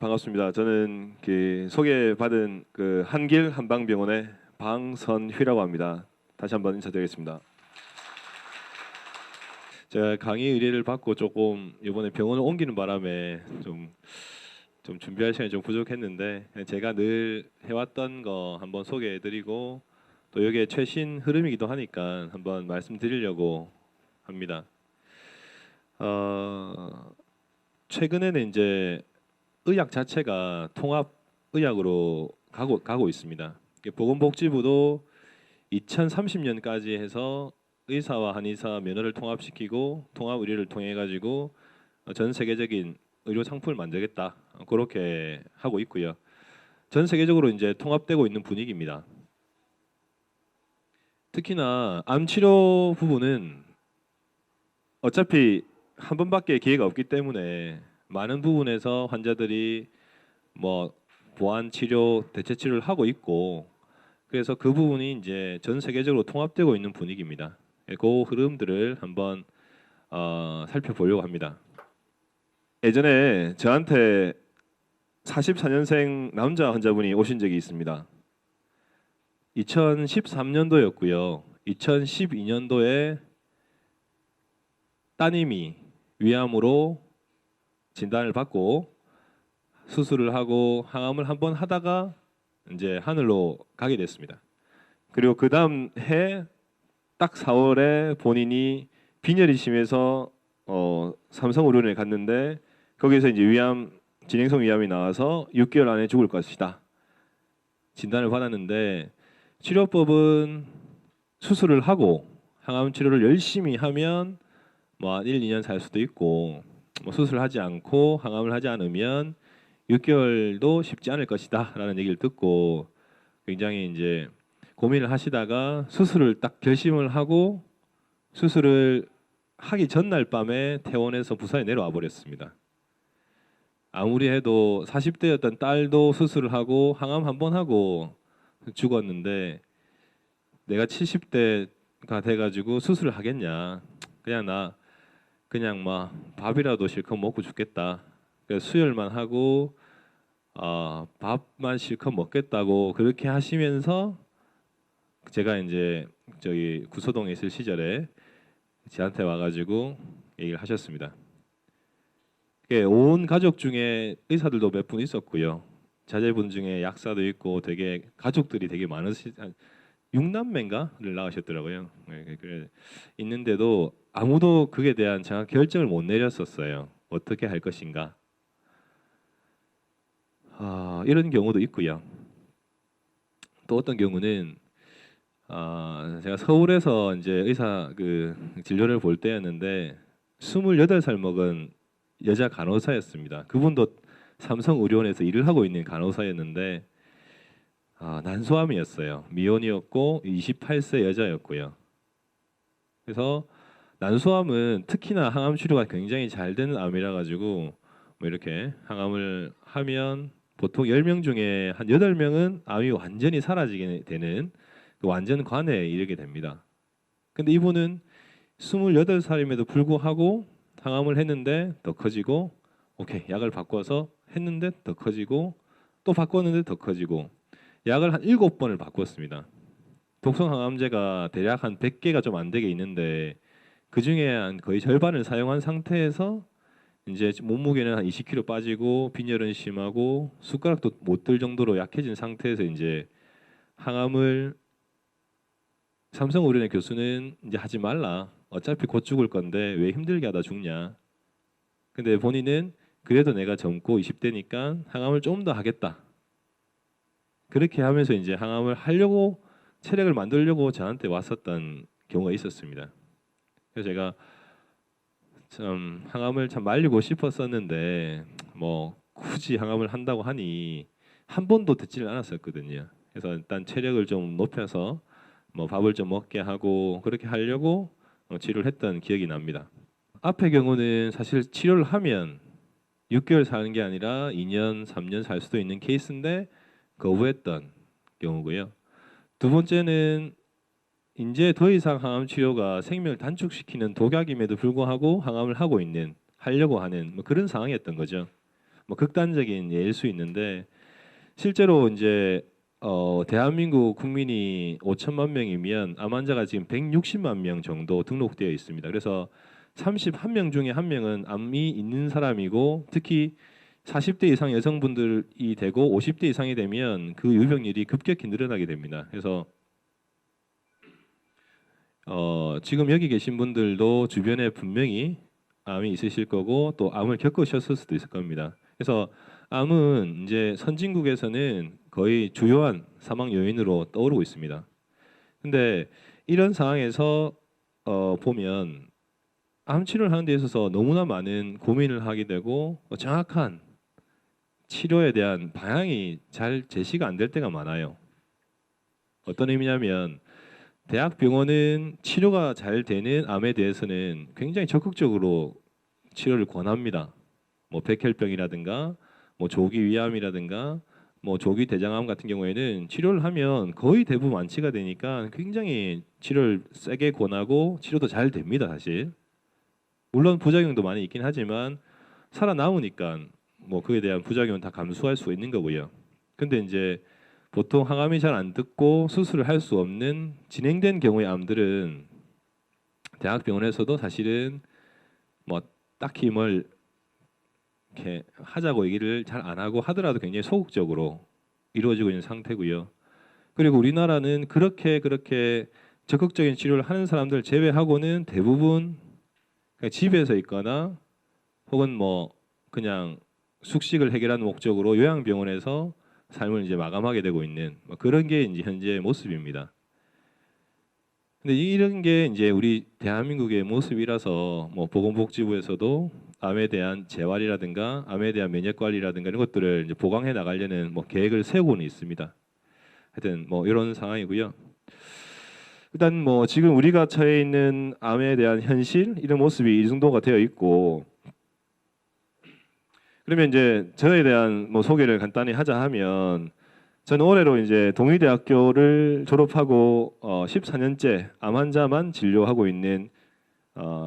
반갑습니다. 저는 소개받은 한길 한방병원의 방선휘라고 합니다. 다시 한번 인사드리겠습니다. 제가 강의 의뢰를 받고 조금 이번에 병원을 옮기는 바람에 좀 준비할 시간이 좀 부족했는데 제가 늘 해왔던 거 한번 소개해드리고 또 이게 최신 흐름이기도 하니까 한번 말씀드리려고 합니다. 최근에는 이제 의학 자체가 통합 의학으로 가고 있습니다. 보건복지부도 2030년까지 해서 의사와 한의사 면허를 통합시키고 통합 의료를 통해 가지고 전 세계적인 의료 상품을 만들겠다 그렇게 하고 있고요. 전 세계적으로 이제 통합되고 있는 분위기입니다. 특히나 암 치료 부분은 어차피 한 번밖에 기회가 없기 때문에 많은 부분에서 환자들이 보완 치료, 대체 치료를 하고 있고 그래서 그 부분이 이제 전 세계적으로 통합되고 있는 분위기입니다. 그 흐름들을 한번 살펴보려고 합니다. 예전에 저한테 44년생 남자 환자분이 오신 적이 있습니다. 2013년도였고요. 2012년도에 따님이 위암으로 진단을 받고 수술을 하고 항암을 한번 하다가 이제 하늘로 가게 됐습니다. 그리고 그 다음 해 딱 4월에 본인이 빈혈이 심해서 삼성의료원에 갔는데 거기서 이제 진행성 위암이 나와서 6개월 안에 죽을 것이다 진단을 받았는데 치료법은 수술을 하고 항암 치료를 열심히 하면 한 1, 2년 살 수도 있고 수술하지 않고 항암을 하지 않으면 6개월도 쉽지 않을 것이다 라는 얘기를 듣고 굉장히 이제 고민을 하시다가 수술을 딱 결심을 하고 수술을 하기 전날 밤에 퇴원해서 부산에 내려와 버렸습니다. 아무리 해도 40대였던 딸도 수술을 하고 항암 한번 하고 죽었는데 내가 70대가 돼가지고 수술을 하겠냐, 그냥 밥이라도 실컷 먹고 죽겠다. 그래서 수혈만 하고 밥만 실컷 먹겠다고 그렇게 하시면서 제가 이제 저기 구소동에 있을 시절에 저한테 와가지고 얘기를 하셨습니다. 온 가족 중에 의사들도 몇 분 있었고요. 자제분 중에 약사도 있고 되게 가족들이 되게 많으시 6남매인가를 낳으셨더라고요. 그래 있는데도 아무도 그에 대한 정확 결정을 못 내렸었어요. 어떻게 할 것인가. 이런 경우도 있고요. 또 어떤 경우는 제가 서울에서 이제 의사 진료를 볼 때였는데 28살 먹은 여자 간호사였습니다. 그분도 삼성의료원에서 일을 하고 있는 간호사였는데 난소암이었어요. 미혼이었고 28세 여자였고요. 그래서 난소암은 특히나 항암 치료가 굉장히 잘 되는 암이라 가지고 이렇게 항암을 하면 보통 10명 중에 한 8명은 암이 완전히 사라지게 되는 완전 관해에 이르게 됩니다. 근데 이분은 28살임에도 불구하고 항암을 했는데 더 커지고 오케이 약을 바꿔서 했는데 더 커지고 또 바꿨는데 더 커지고 약을 한 7번을 바꿨습니다. 독성 항암제가 대략 한 100개가 좀 안 되게 있는데 그 중에 한 거의 절반을 사용한 상태에서 이제 몸무게는 한 20kg 빠지고 빈혈은 심하고 숟가락도 못 들 정도로 약해진 상태에서 이제 항암을 삼성의료원의 교수는 이제 하지 말라. 어차피 곧 죽을 건데 왜 힘들게 하다 죽냐. 근데 본인은 그래도 내가 젊고 20대니까 항암을 좀 더 하겠다. 그렇게 하면서 이제 항암을 하려고 체력을 만들려고 저한테 왔었던 경우가 있었습니다. 그래서 제가 참 항암을 참 말리고 싶었었는데 굳이 항암을 한다고 하니 한 번도 듣지를 않았었거든요. 그래서 일단 체력을 좀 높여서 밥을 좀 먹게 하고 그렇게 하려고 치료를 했던 기억이 납니다. 앞의 경우는 사실 치료를 하면 6개월 사는 게 아니라 2년, 3년 살 수도 있는 케이스인데 거부했던 경우고요. 두 번째는 이제 더 이상 항암 치료가 생명을 단축시키는 독약임에도 불구하고 항암을 하려고 하는 그런 상황이었던 거죠. 뭐 극단적인 예일 수 있는데 실제로 이제 대한민국 국민이 5천만 명이면 암 환자가 지금 160만 명 정도 등록되어 있습니다. 그래서 31명 중에 한 명은 암이 있는 사람이고 특히 40대 이상 여성분들이 되고 50대 이상이 되면 그 유병률이 급격히 늘어나게 됩니다. 그래서 지금 여기 계신 분들도 주변에 분명히 암이 있으실 거고 또 암을 겪으셨을 수도 있을 겁니다. 그래서 암은 이제 선진국에서는 거의 주요한 사망 요인으로 떠오르고 있습니다. 근데 이런 상황에서 보면 암 치료를 하는 데 있어서 너무나 많은 고민을 하게 되고 정확한 치료에 대한 방향이 잘 제시가 안 될 때가 많아요. 어떤 의미냐면 대학병원은 치료가 잘 되는 암에 대해서는 굉장히 적극적으로 치료를 권합니다. 뭐 백혈병이라든가 뭐 조기 위암이라든가 뭐 조기 대장암 같은 경우에는 치료를 하면 거의 대부분 완치가 되니까 굉장히 치료를 세게 권하고 치료도 잘 됩니다, 사실. 물론 부작용도 많이 있긴 하지만 살아남으니까 뭐 그에 대한 부작용은 다 감수할 수 있는 거고요. 근데 이제 보통 항암이 잘 안 듣고 수술을 할 수 없는 진행된 경우의 암들은 대학병원에서도 사실은 뭐 딱히 뭘 이렇게 하자고 얘기를 잘 안 하고 하더라도 굉장히 소극적으로 이루어지고 있는 상태고요. 그리고 우리나라는 그렇게 적극적인 치료를 하는 사람들 제외하고는 대부분 그냥 집에서 있거나 혹은 뭐 그냥 숙식을 해결하는 목적으로 요양병원에서 삶을 이제 마감하게 되고 있는 뭐 그런 게 이제 현재의 모습입니다. 근데 이런 게 이제 우리 대한민국의 모습이라서 뭐 보건복지부에서도 암에 대한 재활이라든가 암에 대한 면역 관리라든가 이런 것들을 이제 보강해 나가려는 뭐 계획을 세우고는 있습니다. 하여튼 뭐 이런 상황이고요. 일단 뭐 지금 우리가 처해 있는 암에 대한 현실 이런 모습이 이 정도가 되어 있고 그러면 이제 저에 대한 뭐 소개를 간단히 하자 하면 저는 올해로 이제 동의대학교를 졸업하고 14년째 암 환자만 진료하고 있는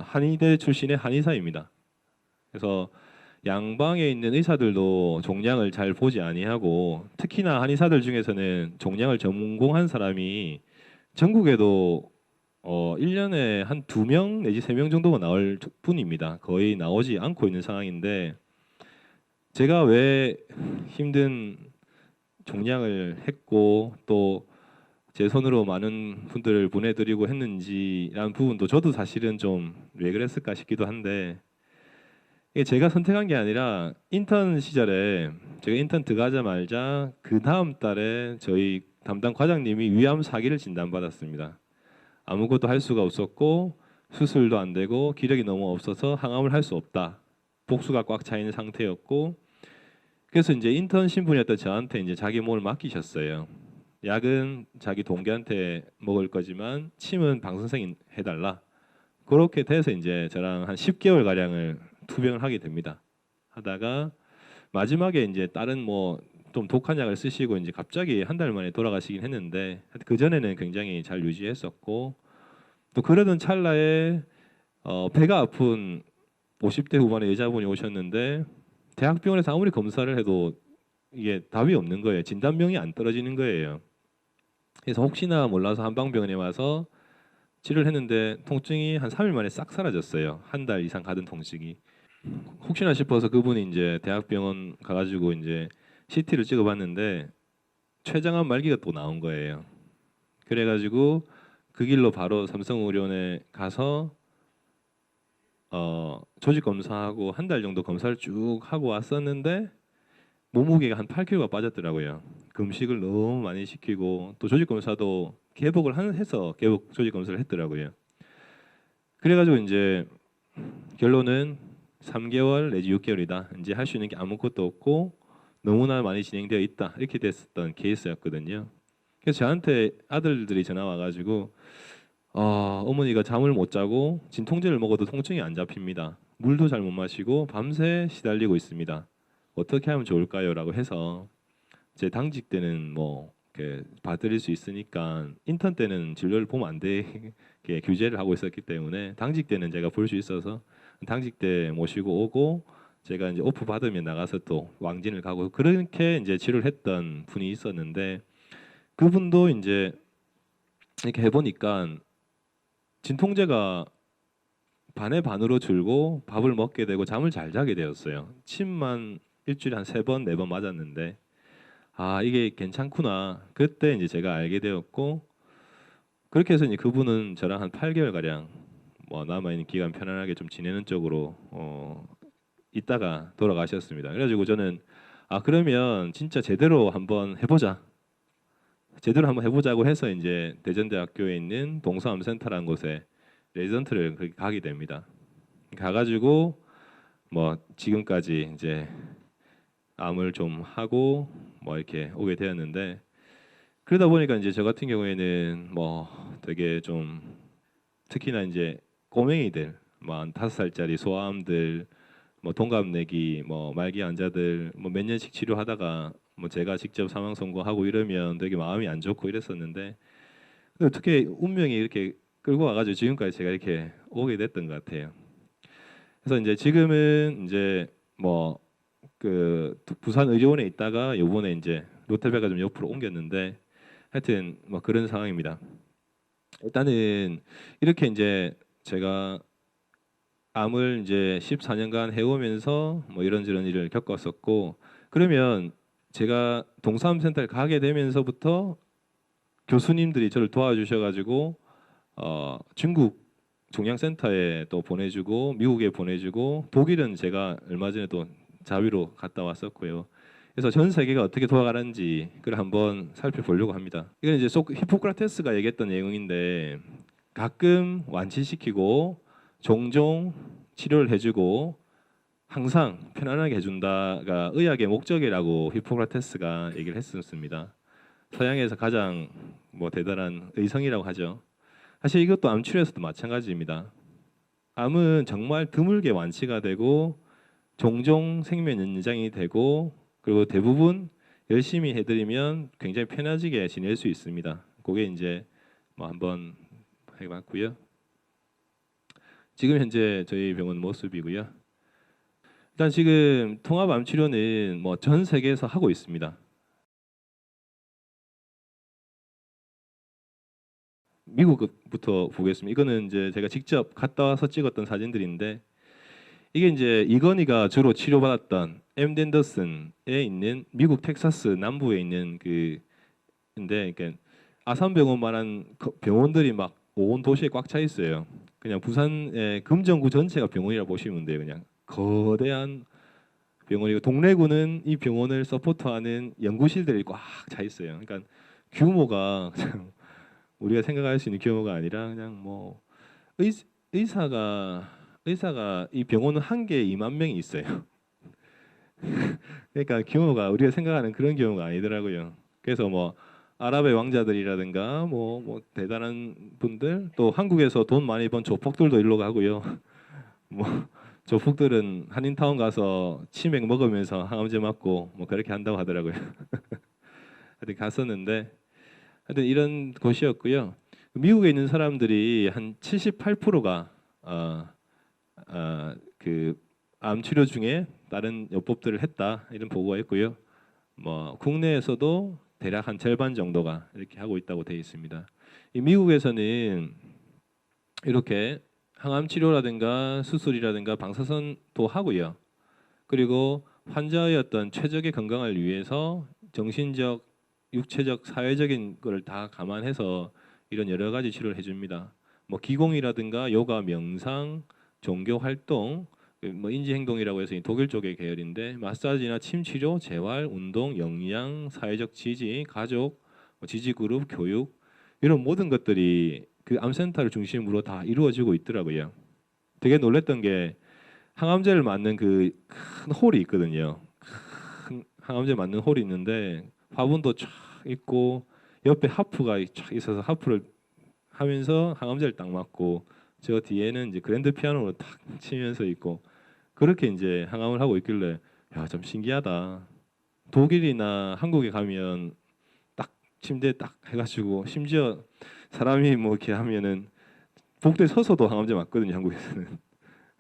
한의대 출신의 한의사입니다. 그래서 양방에 있는 의사들도 종양을 잘 보지 아니하고 특히나 한의사들 중에서는 종양을 전공한 사람이 전국에도 1년에 한 2명 내지 3명 정도가 나올 뿐입니다. 거의 나오지 않고 있는 상황인데 제가 왜 힘든 종양을 했고 또 제 손으로 많은 분들을 보내드리고 했는지라는 부분도 저도 사실은 좀 왜 그랬을까 싶기도 한데 이게 제가 선택한 게 아니라 인턴 시절에 제가 인턴 들어가자마자 그 다음 달에 저희 담당 과장님이 위암 사기를 진단받았습니다. 아무것도 할 수가 없었고 수술도 안 되고 기력이 너무 없어서 항암을 할 수 없다. 복수가 꽉 차 있는 상태였고 그래서 이제 인턴 신분이었던 저한테 이제 자기 몸을 맡기셨어요. 약은 자기 동기한테 먹을 거지만 침은 방 선생이 해달라. 그렇게 돼서 이제 저랑 한 10개월 가량을 투병을 하게 됩니다. 하다가 마지막에 이제 다른 뭐 좀 독한 약을 쓰시고 이제 갑자기 한 달 만에 돌아가시긴 했는데 그 전에는 굉장히 잘 유지했었고 또 그러던 찰나에 배가 아픈 50대 후반의 여자분이 오셨는데 대학병원에서 아무리 검사를 해도 이게 답이 없는 거예요. 진단명이 안 떨어지는 거예요. 그래서 혹시나 몰라서 한방병원에 와서 치료를 했는데 통증이 한 3일 만에 싹 사라졌어요. 한 달 이상 가던 통증이. 혹시나 싶어서 그분이 이제 대학병원 가가지고 이제 CT를 찍어봤는데 췌장암 말기가 또 나온 거예요. 그래가지고 그 길로 바로 삼성의료원에 가서 조직 검사하고 한 달 정도 검사를 쭉 하고 왔었는데 몸무게가 한 8kg가 빠졌더라고요. 금식을 너무 많이 시키고 또 조직 검사도 개복을 해서 개복 조직 검사를 했더라고요. 그래가지고 이제 결론은 3개월 내지 6개월이다. 이제 할 수 있는 게 아무것도 없고 너무나 많이 진행되어 있다. 이렇게 됐었던 케이스였거든요. 그래서 저한테 아들들이 전화 와가지고 어머니가 잠을 못 자고 진통제를 먹어도 통증이 안 잡힙니다. 물도 잘 못 마시고 밤새 시달리고 있습니다. 어떻게 하면 좋을까요? 라고 해서 제 당직 때는 뭐 이렇게 봐드릴 수 있으니까 인턴 때는 진료를 보면 안 되게 규제를 하고 있었기 때문에 당직 때는 제가 볼 수 있어서 당직 때 모시고 오고 제가 이제 오프 받으면 나가서 또 왕진을 가고 그렇게 이제 치료를 했던 분이 있었는데 그분도 이제 이렇게 해보니까 진통제가 반의 반으로 줄고 밥을 먹게 되고 잠을 잘 자게 되었어요. 침만 일주일에 한 3번, 4번 맞았는데 아 이게 괜찮구나. 그때 이제 제가 알게 되었고 그렇게 해서 이제 그분은 저랑 한 8개월 가량 뭐 남아있는 기간 편안하게 좀 지내는 쪽으로 있다가 돌아가셨습니다. 그래가지고 저는 아 그러면 진짜 제대로 한번 해보자. 제대로 한번 해보자고 해서 이제 대전대학교에 있는 동서암센터라는 곳에 레지던트를 가게 됩니다. 가가지고 뭐 지금까지 이제 암을 좀 하고 뭐 이렇게 오게 되었는데 그러다 보니까 이제 저 같은 경우에는 뭐 되게 좀 특히나 이제 꼬맹이들 뭐 한 5살짜리 소아암들 뭐 동갑내기 뭐 말기 환자들 뭐 몇 년씩 치료하다가 뭐 제가 직접 사망 선고하고 이러면 되게 마음이 안 좋고 이랬었는데 근데 어떻게 운명이 이렇게 끌고 와가지고 지금까지 제가 이렇게 오게 됐던 것 같아요. 그래서 이제 지금은 이제 뭐 그 부산 의료원에 있다가 요번에 이제 롯데백화점 옆으로 옮겼는데 하여튼 뭐 그런 상황입니다. 일단은 이렇게 이제 제가 암을 이제 14년간 해오면서 뭐 이런저런 일을 겪었었고 그러면 제가 동사암센터를 가게 되면서부터 교수님들이 저를 도와주셔가지고 중국 종양센터에 또 보내주고 미국에 보내주고 독일은 제가 얼마 전에 또 자위로 갔다 왔었고요. 그래서 전 세계가 어떻게 돌아가는지 그걸 한번 살펴보려고 합니다. 이건 이제 히포크라테스가 얘기했던 내용인데 가끔 완치시키고 종종 치료를 해주고 항상 편안하게 해준다가 의학의 목적이라고 히포크라테스가 얘기를 했었습니다. 서양에서 가장 뭐 대단한 의성이라고 하죠. 사실 이것도 암 치료에서도 마찬가지입니다. 암은 정말 드물게 완치가 되고 종종 생명 연장이 되고 그리고 대부분 열심히 해드리면 굉장히 편해지게 지낼 수 있습니다. 그게 이제 뭐 한번 해봤고요. 지금 현재 저희 병원 모습이고요. 일단 지금 통합암 치료는 뭐 전 세계에서 하고 있습니다. 미국부터 보겠습니다. 이거는 이제 제가 직접 갔다 와서 찍었던 사진들인데 이게 이제 이건희가 주로 치료받았던 M 댄더슨에 있는 미국 텍사스 남부에 있는 그인데 그러니까 아산병원만한 병원들이 막 온 도시에 꽉 차 있어요. 그냥 부산의 금정구 전체가 병원이라 보시면 돼요. 그냥 거대한 병원이고 동래구는 이 병원을 서포트하는 연구실들이 꽉 차 있어요. 그러니까 규모가 그냥 우리가 생각할 수 있는 규모가 아니라 그냥 뭐 의, 의사가 이 병원은 한 개에 2만 명이 있어요. 그러니까 규모가 우리가 생각하는 그런 규모가 아니더라고요. 그래서 뭐 아랍의 왕자들이라든가 뭐 대단한 분들 또 한국에서 돈 많이 번 조폭들도 일로 가고요. 뭐 조폭들은 한인타운 가서 치맥 먹으면서 항암제 맞고 뭐 그렇게 한다고 하더라고요. 하여튼 갔었는데 하여튼 이런 곳이었고요. 미국에 있는 사람들이 한 78%가 그암 치료 중에 다른 요법들을 했다 이런 보고가 있고요. 뭐 국내에서도 대략 한 절반 정도가 이렇게 하고 있다고 되어 있습니다. 이 미국에서는 이렇게 항암 치료라든가 수술이라든가 방사선도 하고요. 그리고 환자의 어떤 최적의 건강을 위해서 정신적, 육체적, 사회적인 것을 다 감안해서 이런 여러 가지 치료를 해줍니다. 뭐 기공이라든가 요가, 명상, 종교 활동, 뭐 인지 행동이라고 해서 독일 쪽의 계열인데 마사지나 침 치료, 재활, 운동, 영양, 사회적 지지, 가족, 뭐 지지 그룹, 교육 이런 모든 것들이 그 암센터를 중심으로 다 이루어지고 있더라고요. 되게 놀랬던 게 항암제를 맞는 그 큰 홀이 있거든요. 큰 항암제 맞는 홀이 있는데 화분도 쫙 있고 옆에 하프가 쫙 있어서 하프를 하면서 항암제를 딱 맞고 저 뒤에는 이제 그랜드 피아노로 탁 치면서 있고 그렇게 이제 항암을 하고 있길래 야, 좀 신기하다. 독일이나 한국에 가면 딱 침대에 딱 해가지고 심지어 사람이 뭐 이렇게 하면은 복도에 서서도 항암제 맞거든요, 한국에서는.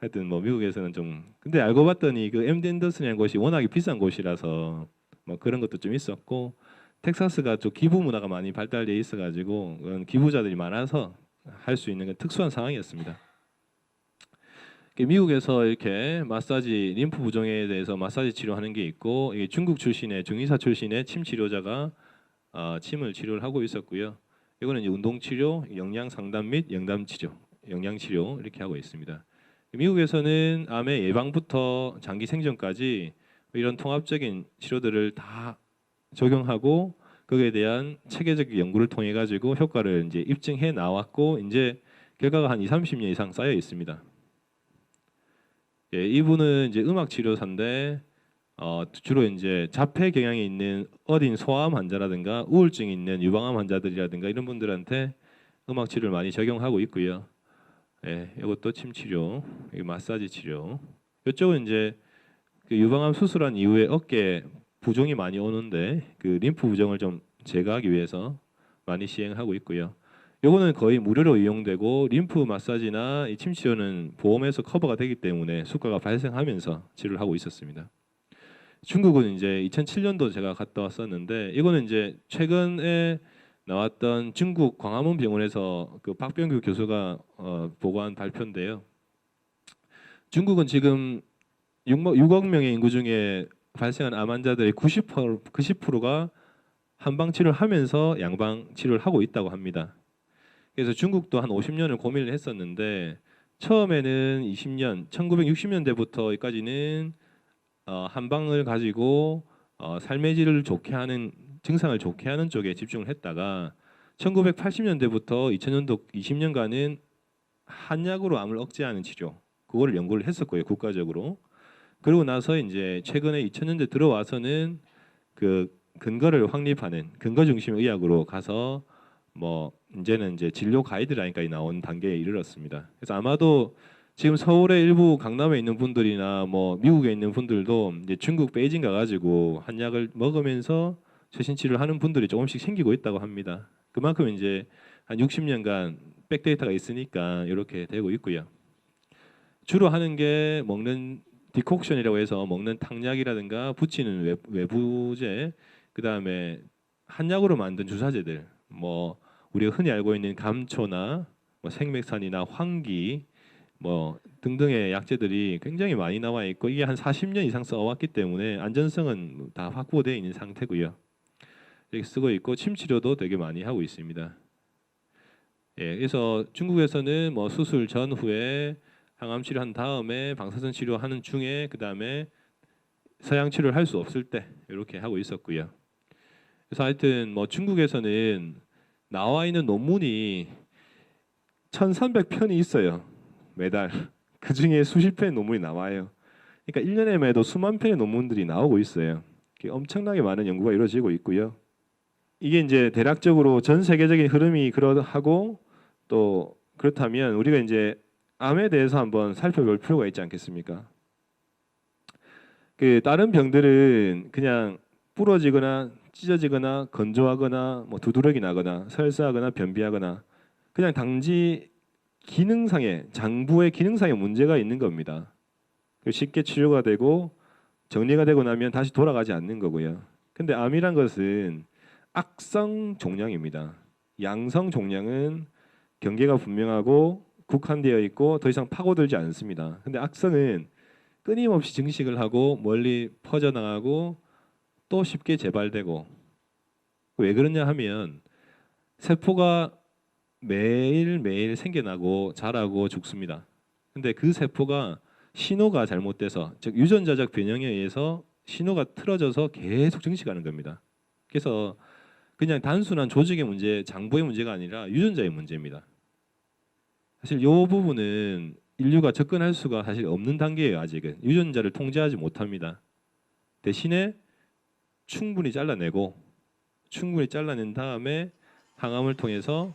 하여튼 뭐 미국에서는 좀 근데 알고 봤더니 그 MD 앤더슨이라는 곳이 워낙에 비싼 곳이라서 뭐 그런 것도 좀 있었고 텍사스가 좀 기부 문화가 많이 발달돼 있어가지고 그런 기부자들이 많아서 할 수 있는 특수한 상황이었습니다. 미국에서 이렇게 마사지 림프 부종에 대해서 마사지 치료하는 게 있고 이게 중국 출신의 중의사 출신의 침 치료자가 침을 치료를 하고 있었고요. 이거는 이제 운동 치료, 영양 상담 및 영담 치료, 영양 치료 이렇게 하고 있습니다. 미국에서는 암의 예방부터 장기 생존까지 이런 통합적인 치료들을 다 적용하고 거기에 대한 체계적 연구를 통해 가지고 효과를 이제 입증해 나왔고 이제 결과가 한 30년 이상 쌓여 있습니다. 예, 이분은 이제 음악 치료사인데 주로 이제 자폐 경향이 있는 어린 소아암 환자라든가 우울증이 있는 유방암 환자들이라든가 이런 분들한테 음악 치료를 많이 적용하고 있고요. 예, 이것도 침 치료, 마사지 치료. 이쪽은 이제 그 유방암 수술한 이후에 어깨 부종이 많이 오는데 그 림프 부종을 좀 제거하기 위해서 많이 시행하고 있고요. 요거는 거의 무료로 이용되고 림프 마사지나 이 침 치료는 보험에서 커버가 되기 때문에 수가가 발생하면서 치료를 하고 있었습니다. 중국은 이제 2007년도 제가 갔다 왔었는데 이거는 이제 최근에 나왔던 중국 광화문 병원에서 그 박병규 교수가 보고한 발표인데요. 중국은 지금 6억 명의 인구 중에 발생한 암 환자들의 90%가 한방 치료를 하면서 양방 치료를 하고 있다고 합니다. 그래서 중국도 한 50년을 고민을 했었는데 처음에는 1960년대부터까지는 한방을 가지고 삶의 질을 좋게 하는 증상을 좋게 하는 쪽에 집중을 했다가 1980년대부터 2000년도 20년간은 한약으로 암을 억제하는 치료 그거를 연구를 했었고요 국가적으로. 그러고 나서 이제 최근에 2000년대 들어와서는 그 근거를 확립하는 근거 중심 의학으로 가서 뭐 이제는 이제 진료 가이드라인까지 나온 단계에 이르렀습니다. 그래서 아마도 지금 서울의 일부 강남에 있는 분들이나 뭐 미국에 있는 분들도 이제 중국 베이징 가가지고 한약을 먹으면서 최신 치료를 하는 분들이 조금씩 생기고 있다고 합니다. 그만큼 이제 한 60년간 백데이터가 있으니까 이렇게 되고 있고요. 주로 하는 게 먹는 디콕션이라고 해서 먹는 탕약이라든가 붙이는 외부제, 그 다음에 한약으로 만든 주사제들, 뭐 우리가 흔히 알고 있는 감초나 뭐 생맥산이나 황기 뭐 등등의 약재들이 굉장히 많이 나와 있고 이게 한 40년 이상 써왔기 때문에 안전성은 다 확보되어 있는 상태고요. 이렇게 쓰고 있고 침 치료도 되게 많이 하고 있습니다. 예, 그래서 중국에서는 뭐 수술 전후에 항암 치료한 다음에 방사선 치료하는 중에 그 다음에 서양 치료를 할 수 없을 때 이렇게 하고 있었고요. 그래서 하여튼 뭐 중국에서는 나와 있는 논문이 1,300편이 있어요. 매달. 그 중에 수십 편의 논문이 나와요. 그러니까 1년에 매도 수만 편의 논문들이 나오고 있어요. 엄청나게 많은 연구가 이루어지고 있고요. 이게 이제 대략적으로 전 세계적인 흐름이 그러하고 또 그렇다면 우리가 이제 암에 대해서 한번 살펴볼 필요가 있지 않겠습니까? 그 다른 병들은 그냥 부러지거나 찢어지거나 건조하거나 뭐 두드러기 나거나 설사하거나 변비하거나 그냥 단지 기능상의 장부의 기능상의 문제가 있는 겁니다. 쉽게 치료가 되고 정리가 되고 나면 다시 돌아가지 않는 거고요. 근데 암이란 것은 악성 종양입니다. 양성 종양은 경계가 분명하고 국한되어 있고 더 이상 파고들지 않습니다. 근데 악성은 끊임없이 증식을 하고 멀리 퍼져나가고 또 쉽게 재발되고 왜 그러냐 하면 세포가 매일매일 생겨나고 자라고 죽습니다. 근데 그 세포가 신호가 잘못돼서 즉 유전자적 변형에 의해서 신호가 틀어져서 계속 증식하는 겁니다. 그래서 그냥 단순한 조직의 문제, 장부의 문제가 아니라 유전자의 문제입니다. 사실 이 부분은 인류가 접근할 수가 사실 없는 단계예요. 아직은 유전자를 통제하지 못합니다. 대신에 충분히 잘라낸 다음에 항암을 통해서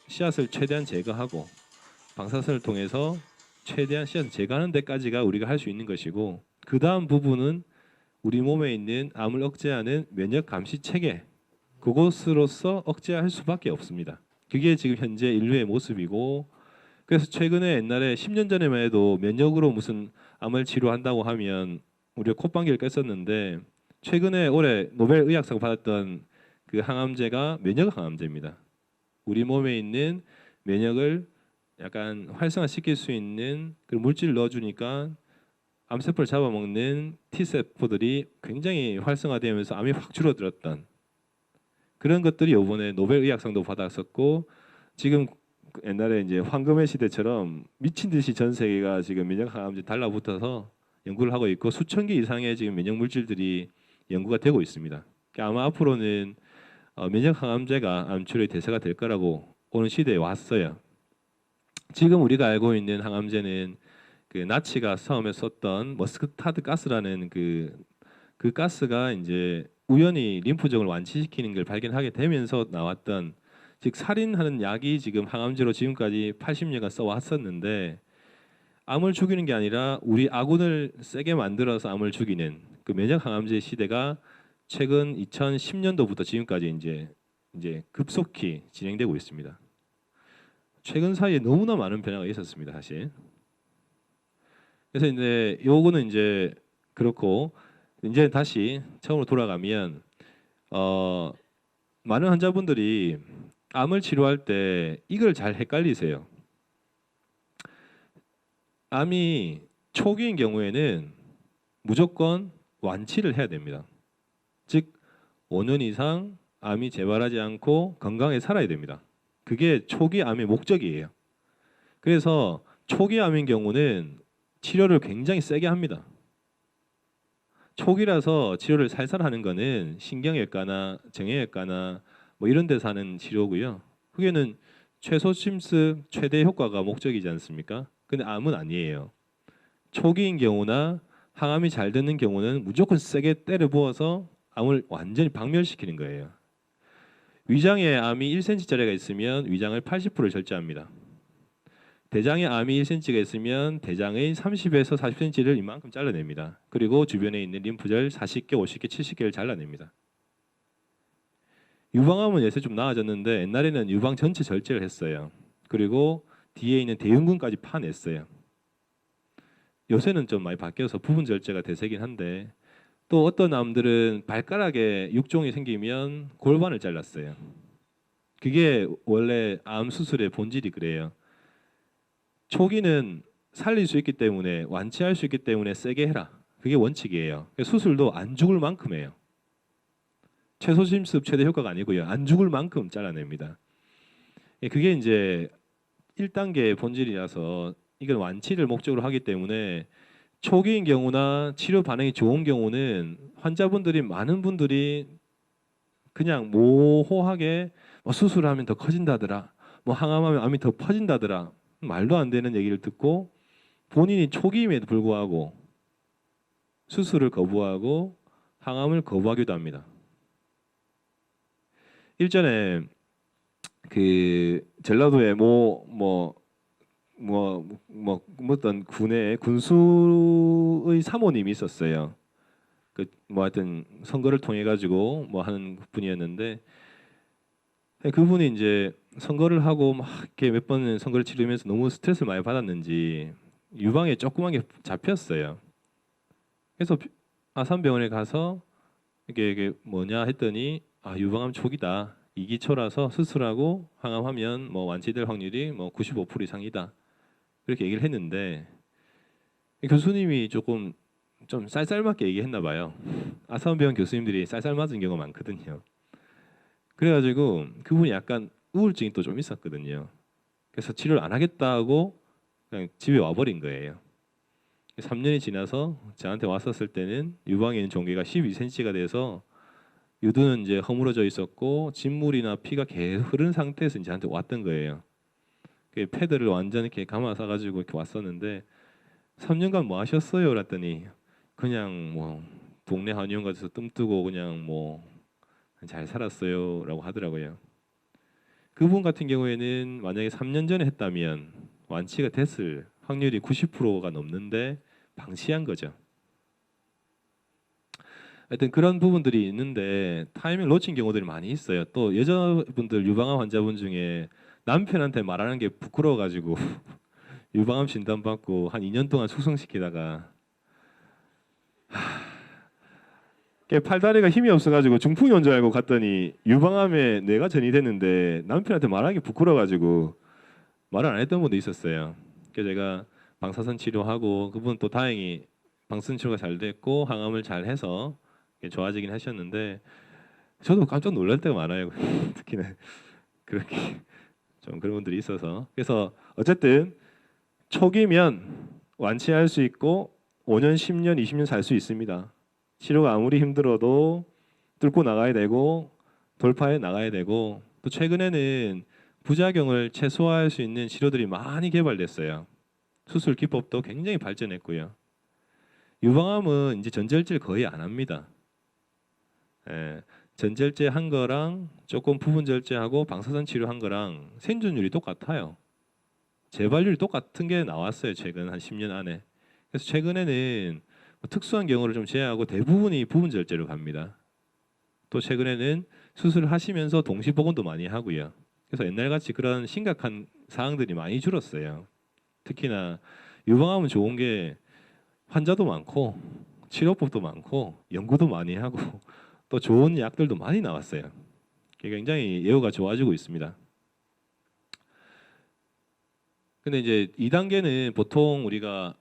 씨앗을 최대한 제거하고 방사선을 통해서 최대한 씨앗을 제거하는 데까지가 우리가 할 수 있는 것이고 그 다음 부분은 우리 몸에 있는 암을 억제하는 면역 감시 체계 그것으로서 억제할 수밖에 없습니다. 그게 지금 현재 인류의 모습이고 그래서 최근에 옛날에 10년 전에만 해도 면역으로 무슨 암을 치료한다고 하면 우리가 콧방귀를 꼈었는데 최근에 올해 노벨 의학상 받았던 그 항암제가 면역 항암제입니다. 우리 몸에 있는 면역을 약간 활성화시킬 수 있는 그런 물질을 넣어주니까 암세포를 잡아먹는 T세포들이 굉장히 활성화되면서 암이 확 줄어들었던 그런 것들이 이번에 노벨 의학상도 받았었고 지금 옛날에 이제 황금의 시대처럼 미친 듯이 전 세계가 지금 면역 항암제 달라붙어서 연구를 하고 있고 수천 개 이상의 지금 면역 물질들이 연구가 되고 있습니다. 그러니까 아마 앞으로는 면역 항암제가 암 치료의 대세가 될 거라고 오는 시대에 왔어요. 지금 우리가 알고 있는 항암제는 그 나치가 처음에 썼던 머스타드 가스라는 그 가스가 이제 우연히 림프종을 완치시키는 걸 발견하게 되면서 나왔던 즉 살인하는 약이 지금 항암제로 지금까지 80년간 써왔었는데 암을 죽이는 게 아니라 우리 아군을 세게 만들어서 암을 죽이는 그 면역 항암제 시대가 최근 2010년도부터 지금까지 이제 급속히 진행되고 있습니다. 최근 사이에 너무나 많은 변화가 있었습니다, 사실. 그래서 이제 요거는 이제 그렇고 이제 다시 처음으로 돌아가면 많은 환자분들이 암을 치료할 때 이걸 잘 헷갈리세요. 암이 초기인 경우에는 무조건 완치를 해야 됩니다. 즉 5년 이상 암이 재발하지 않고 건강하게 살아야 됩니다. 그게 초기 암의 목적이에요. 그래서 초기 암인 경우는 치료를 굉장히 세게 합니다. 초기라서 치료를 살살 하는 거는 신경외과나 정형외과나 뭐 이런 데서 하는 치료고요. 그게는 최소 침습 최대 효과가 목적이지 않습니까? 근데 암은 아니에요. 초기인 경우나 항암이 잘 되는 경우는 무조건 세게 때려 부어서 암을 완전히 박멸시키는 거예요. 위장에 암이 1cm짜리가 있으면 위장을 80% 절제합니다. 대장에 암이 1cm가 있으면 대장의 30에서 40cm를 이만큼 잘라냅니다. 그리고 주변에 있는 림프절 40개, 50개, 70개를 잘라냅니다. 유방암은 요새 좀 나아졌는데 옛날에는 유방 전체 절제를 했어요. 그리고 뒤에 있는 대흉근까지 파냈어요. 요새는 좀 많이 바뀌어서 부분 절제가 대세긴 한데 또 어떤 암들은 발가락에 육종이 생기면 골반을 잘랐어요. 그게 원래 암 수술의 본질이 그래요. 초기는 살릴 수 있기 때문에 완치할 수 있기 때문에 세게 해라. 그게 원칙이에요. 수술도 안 죽을 만큼 해요. 최소 침습 최대 효과가 아니고요. 안 죽을 만큼 잘라냅니다. 그게 이제 1단계의 본질이라서 이건 완치를 목적으로 하기 때문에 초기인 경우나 치료 반응이 좋은 경우는 환자분들이 많은 분들이 그냥 모호하게 뭐 수술하면 더 커진다더라. 뭐 항암하면 암이 더 퍼진다더라. 말도 안 되는 얘기를 듣고 본인이 초기임에도 불구하고 수술을 거부하고 항암을 거부하기도 합니다. 일전에 그 전라도에 어떤 군의 군수의 사모님이 있었어요. 그 뭐 하여튼 선거를 통해 가지고 뭐 하는 분이었는데 그분이 이제 선거를 하고 막 이렇게 몇 번 선거를 치르면서 너무 스트레스를 많이 받았는지 유방에 조그만 게 잡혔어요. 그래서 아산병원에 가서 이게 뭐냐 했더니 유방암 초기다. 2기초라서 수술하고 항암하면 뭐 완치될 확률이 뭐 95% 이상이다. 그렇게 얘기를 했는데 교수님이 조금 좀 쌀쌀맞게 얘기했나 봐요. 아산병원 교수님들이 쌀쌀 맞은 경우가 많거든요. 그래가지고 그분이 약간 우울증이 또 좀 있었거든요. 그래서 치료를 안 하겠다고 그냥 집에 와버린 거예요. 3년이 지나서 저한테 왔었을 때는 유방에 있는 종괴가 12cm가 돼서 유두는 이제 허물어져 있었고 진물이나 피가 계속 흐르는 상태에서 이제 저한테 왔던 거예요. 그 패드를 완전히 이렇게 감아 싸가지고 이렇게 왔었는데 3년간 뭐 하셨어요? 그랬더니 그냥 뭐 동네 한의원 가서 뜸 뜨고 그냥 뭐 잘 살았어요라고 하더라고요. 그분 같은 경우에는 만약에 3년 전에 했다면 완치가 됐을 확률이 90%가 넘는데 방치한 거죠. 하여튼 그런 부분들이 있는데 타이밍 놓친 경우들이 많이 있어요. 또 여자분들 유방암 환자분 중에 남편한테 말하는 게 부끄러워가지고 유방암 진단 받고 한 2년 동안 숙성시키다가 팔다리가 힘이 없어가지고 중풍이 온 줄 알고 갔더니 유방암에 뇌가 전이 됐는데 남편한테 말하기 부끄러워가지고 말을 안 했던 분도 있었어요. 그래서 제가 방사선 치료하고 그분 또 다행히 방사선 치료가 잘 됐고 항암을 잘 해서 좋아지긴 하셨는데 저도 깜짝 놀랄 때가 많아요. 특히나 그렇게 좀 그런 분들이 있어서 그래서 어쨌든 초기면 완치할 수 있고 5년, 10년, 20년 살 수 있습니다. 치료가 아무리 힘들어도 뚫고 나가야 되고 돌파해 나가야 되고 또 최근에는 부작용을 최소화할 수 있는 치료들이 많이 개발됐어요. 수술 기법도 굉장히 발전했고요. 유방암은 이제 전절제를 거의 안 합니다. 예, 전절제 한 거랑 조금 부분 절제하고 방사선 치료한 거랑 생존율이 똑같아요. 재발률이 똑같은 게 나왔어요. 최근 한 10년 안에. 그래서 최근에는 특수한 경우를 좀 제외하고 대부분이 부분 절제로 갑니다. 또 최근에는 수술을 하시면서 동시 보건도 많이 하고요. 그래서 옛날같이 그런 심각한 사항들이 많이 줄었어요. 특히나 유방암은 좋은 게 환자도 많고 치료법도 많고 연구도 많이 하고 또 좋은 약들도 많이 나왔어요. 굉장히 예후가 좋아지고 있습니다. 근데 이제 2단계는 보통 우리가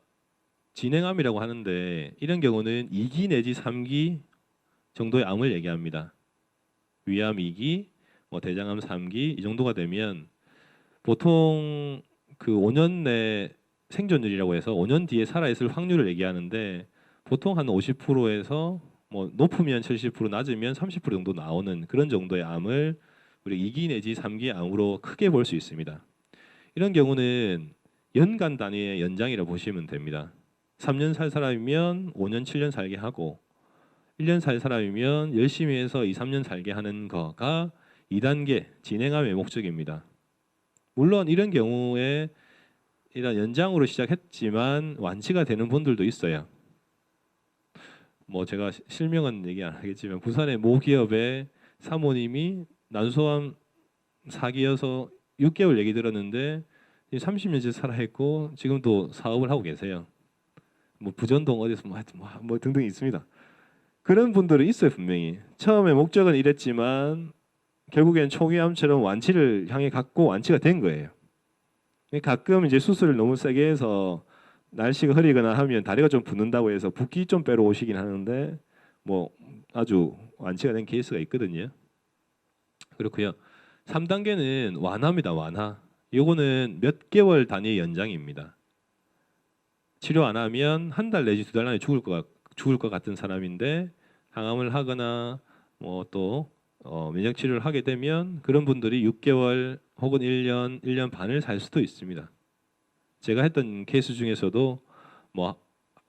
진행암이라고 하는데 이런 경우는 2기 내지 3기 정도의 암을 얘기합니다. 위암 2기, 뭐 대장암 3기 이 정도가 되면 보통 그 5년 내 생존율이라고 해서 5년 뒤에 살아있을 확률을 얘기하는데 보통 한 50%에서 뭐 높으면 70% 낮으면 30% 정도 나오는 그런 정도의 암을 우리 2기 내지 3기 암으로 크게 볼 수 있습니다. 이런 경우는 연간 단위의 연장이라고 보시면 됩니다. 3년 살 사람이면 5년, 7년 살게 하고 1년 살 사람이면 열심히 해서 2, 3년 살게 하는 거가 2단계 진행암의 목적입니다. 물론 이런 경우에 이런 연장으로 시작했지만 완치가 되는 분들도 있어요. 뭐 제가 실명은 얘기 안 하겠지만 부산의 모 기업의 사모님이 난소암 4기여서 6개월 얘기 들었는데 30년째 살아있고 지금도 사업을 하고 계세요. 뭐 부전동 어디서 뭐 등등 있습니다. 그런 분들은 있어요 분명히. 처음에 목적은 이랬지만 결국엔 초기암처럼 완치를 향해 갔고 완치가 된 거예요. 가끔 이제 수술을 너무 세게 해서 날씨가 흐리거나 하면 다리가 좀 붓는다고 해서 붓기 좀 빼러 오시긴 하는데 뭐 아주 완치가 된 케이스가 있거든요. 그렇고요. 3단계는 완화입니다. 완화. 요거는 몇 개월 단위의 연장입니다. 치료 안 하면 한 달 내지 2달 안에 죽을 것 같은 사람인데 항암을 하거나 뭐 또 면역 치료를 하게 되면 그런 분들이 6개월 혹은 1년, 1년 반을 살 수도 있습니다. 제가 했던 케이스 중에서도 뭐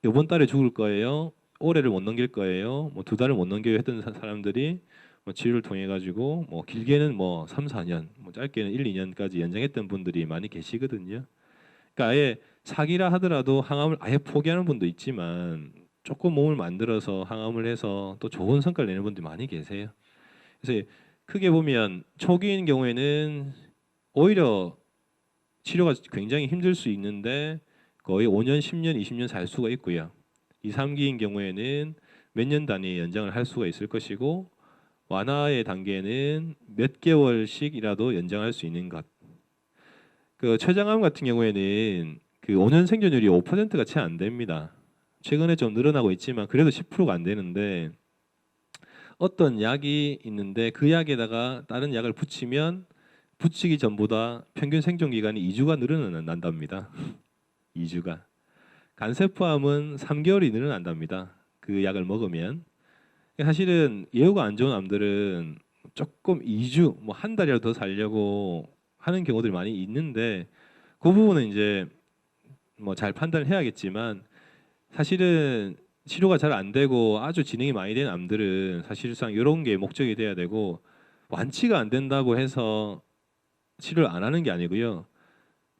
이번 달에 죽을 거예요. 올해를 못 넘길 거예요. 뭐 2달을 못 넘겨요 했던 사람들이 뭐 치료를 통해 가지고 뭐 길게는 뭐 3, 4년, 뭐 짧게는 1, 2년까지 연장했던 분들이 많이 계시거든요. 그러니까 아예 사기라 하더라도 항암을 아예 포기하는 분도 있지만 조금 몸을 만들어서 항암을 해서 또 좋은 성과를 내는 분들이 많이 계세요. 그래서 크게 보면 초기인 경우에는 오히려 치료가 굉장히 힘들 수 있는데 거의 5년, 10년, 20년 살 수가 있고요. 2, 3기인 경우에는 몇 년 단위 연장을 할 수가 있을 것이고 완화의 단계는 몇 개월씩이라도 연장할 수 있는 것. 그 췌장암 같은 경우에는 그 5년 생존율이 5%가 채 안 됩니다. 최근에 좀 늘어나고 있지만 그래도 10%가 안 되는데 어떤 약이 있는데 그 약에다가 다른 약을 붙이면 붙이기 전보다 평균 생존 기간이 2주가 늘어난답니다. 2주가. 간세포암은 3개월이 늘어난답니다. 그 약을 먹으면. 사실은 예후가 안 좋은 암들은 조금 2주, 뭐 한 달이라도 더 살려고 하는 경우들이 많이 있는데 그 부분은 이제 뭐 잘 판단해야겠지만 사실은 치료가 잘 안 되고 아주 진행이 많이 된 암들은 사실상 이런 게 목적이 돼야 되고 완치가 안 된다고 해서 치료를 안 하는 게 아니고요.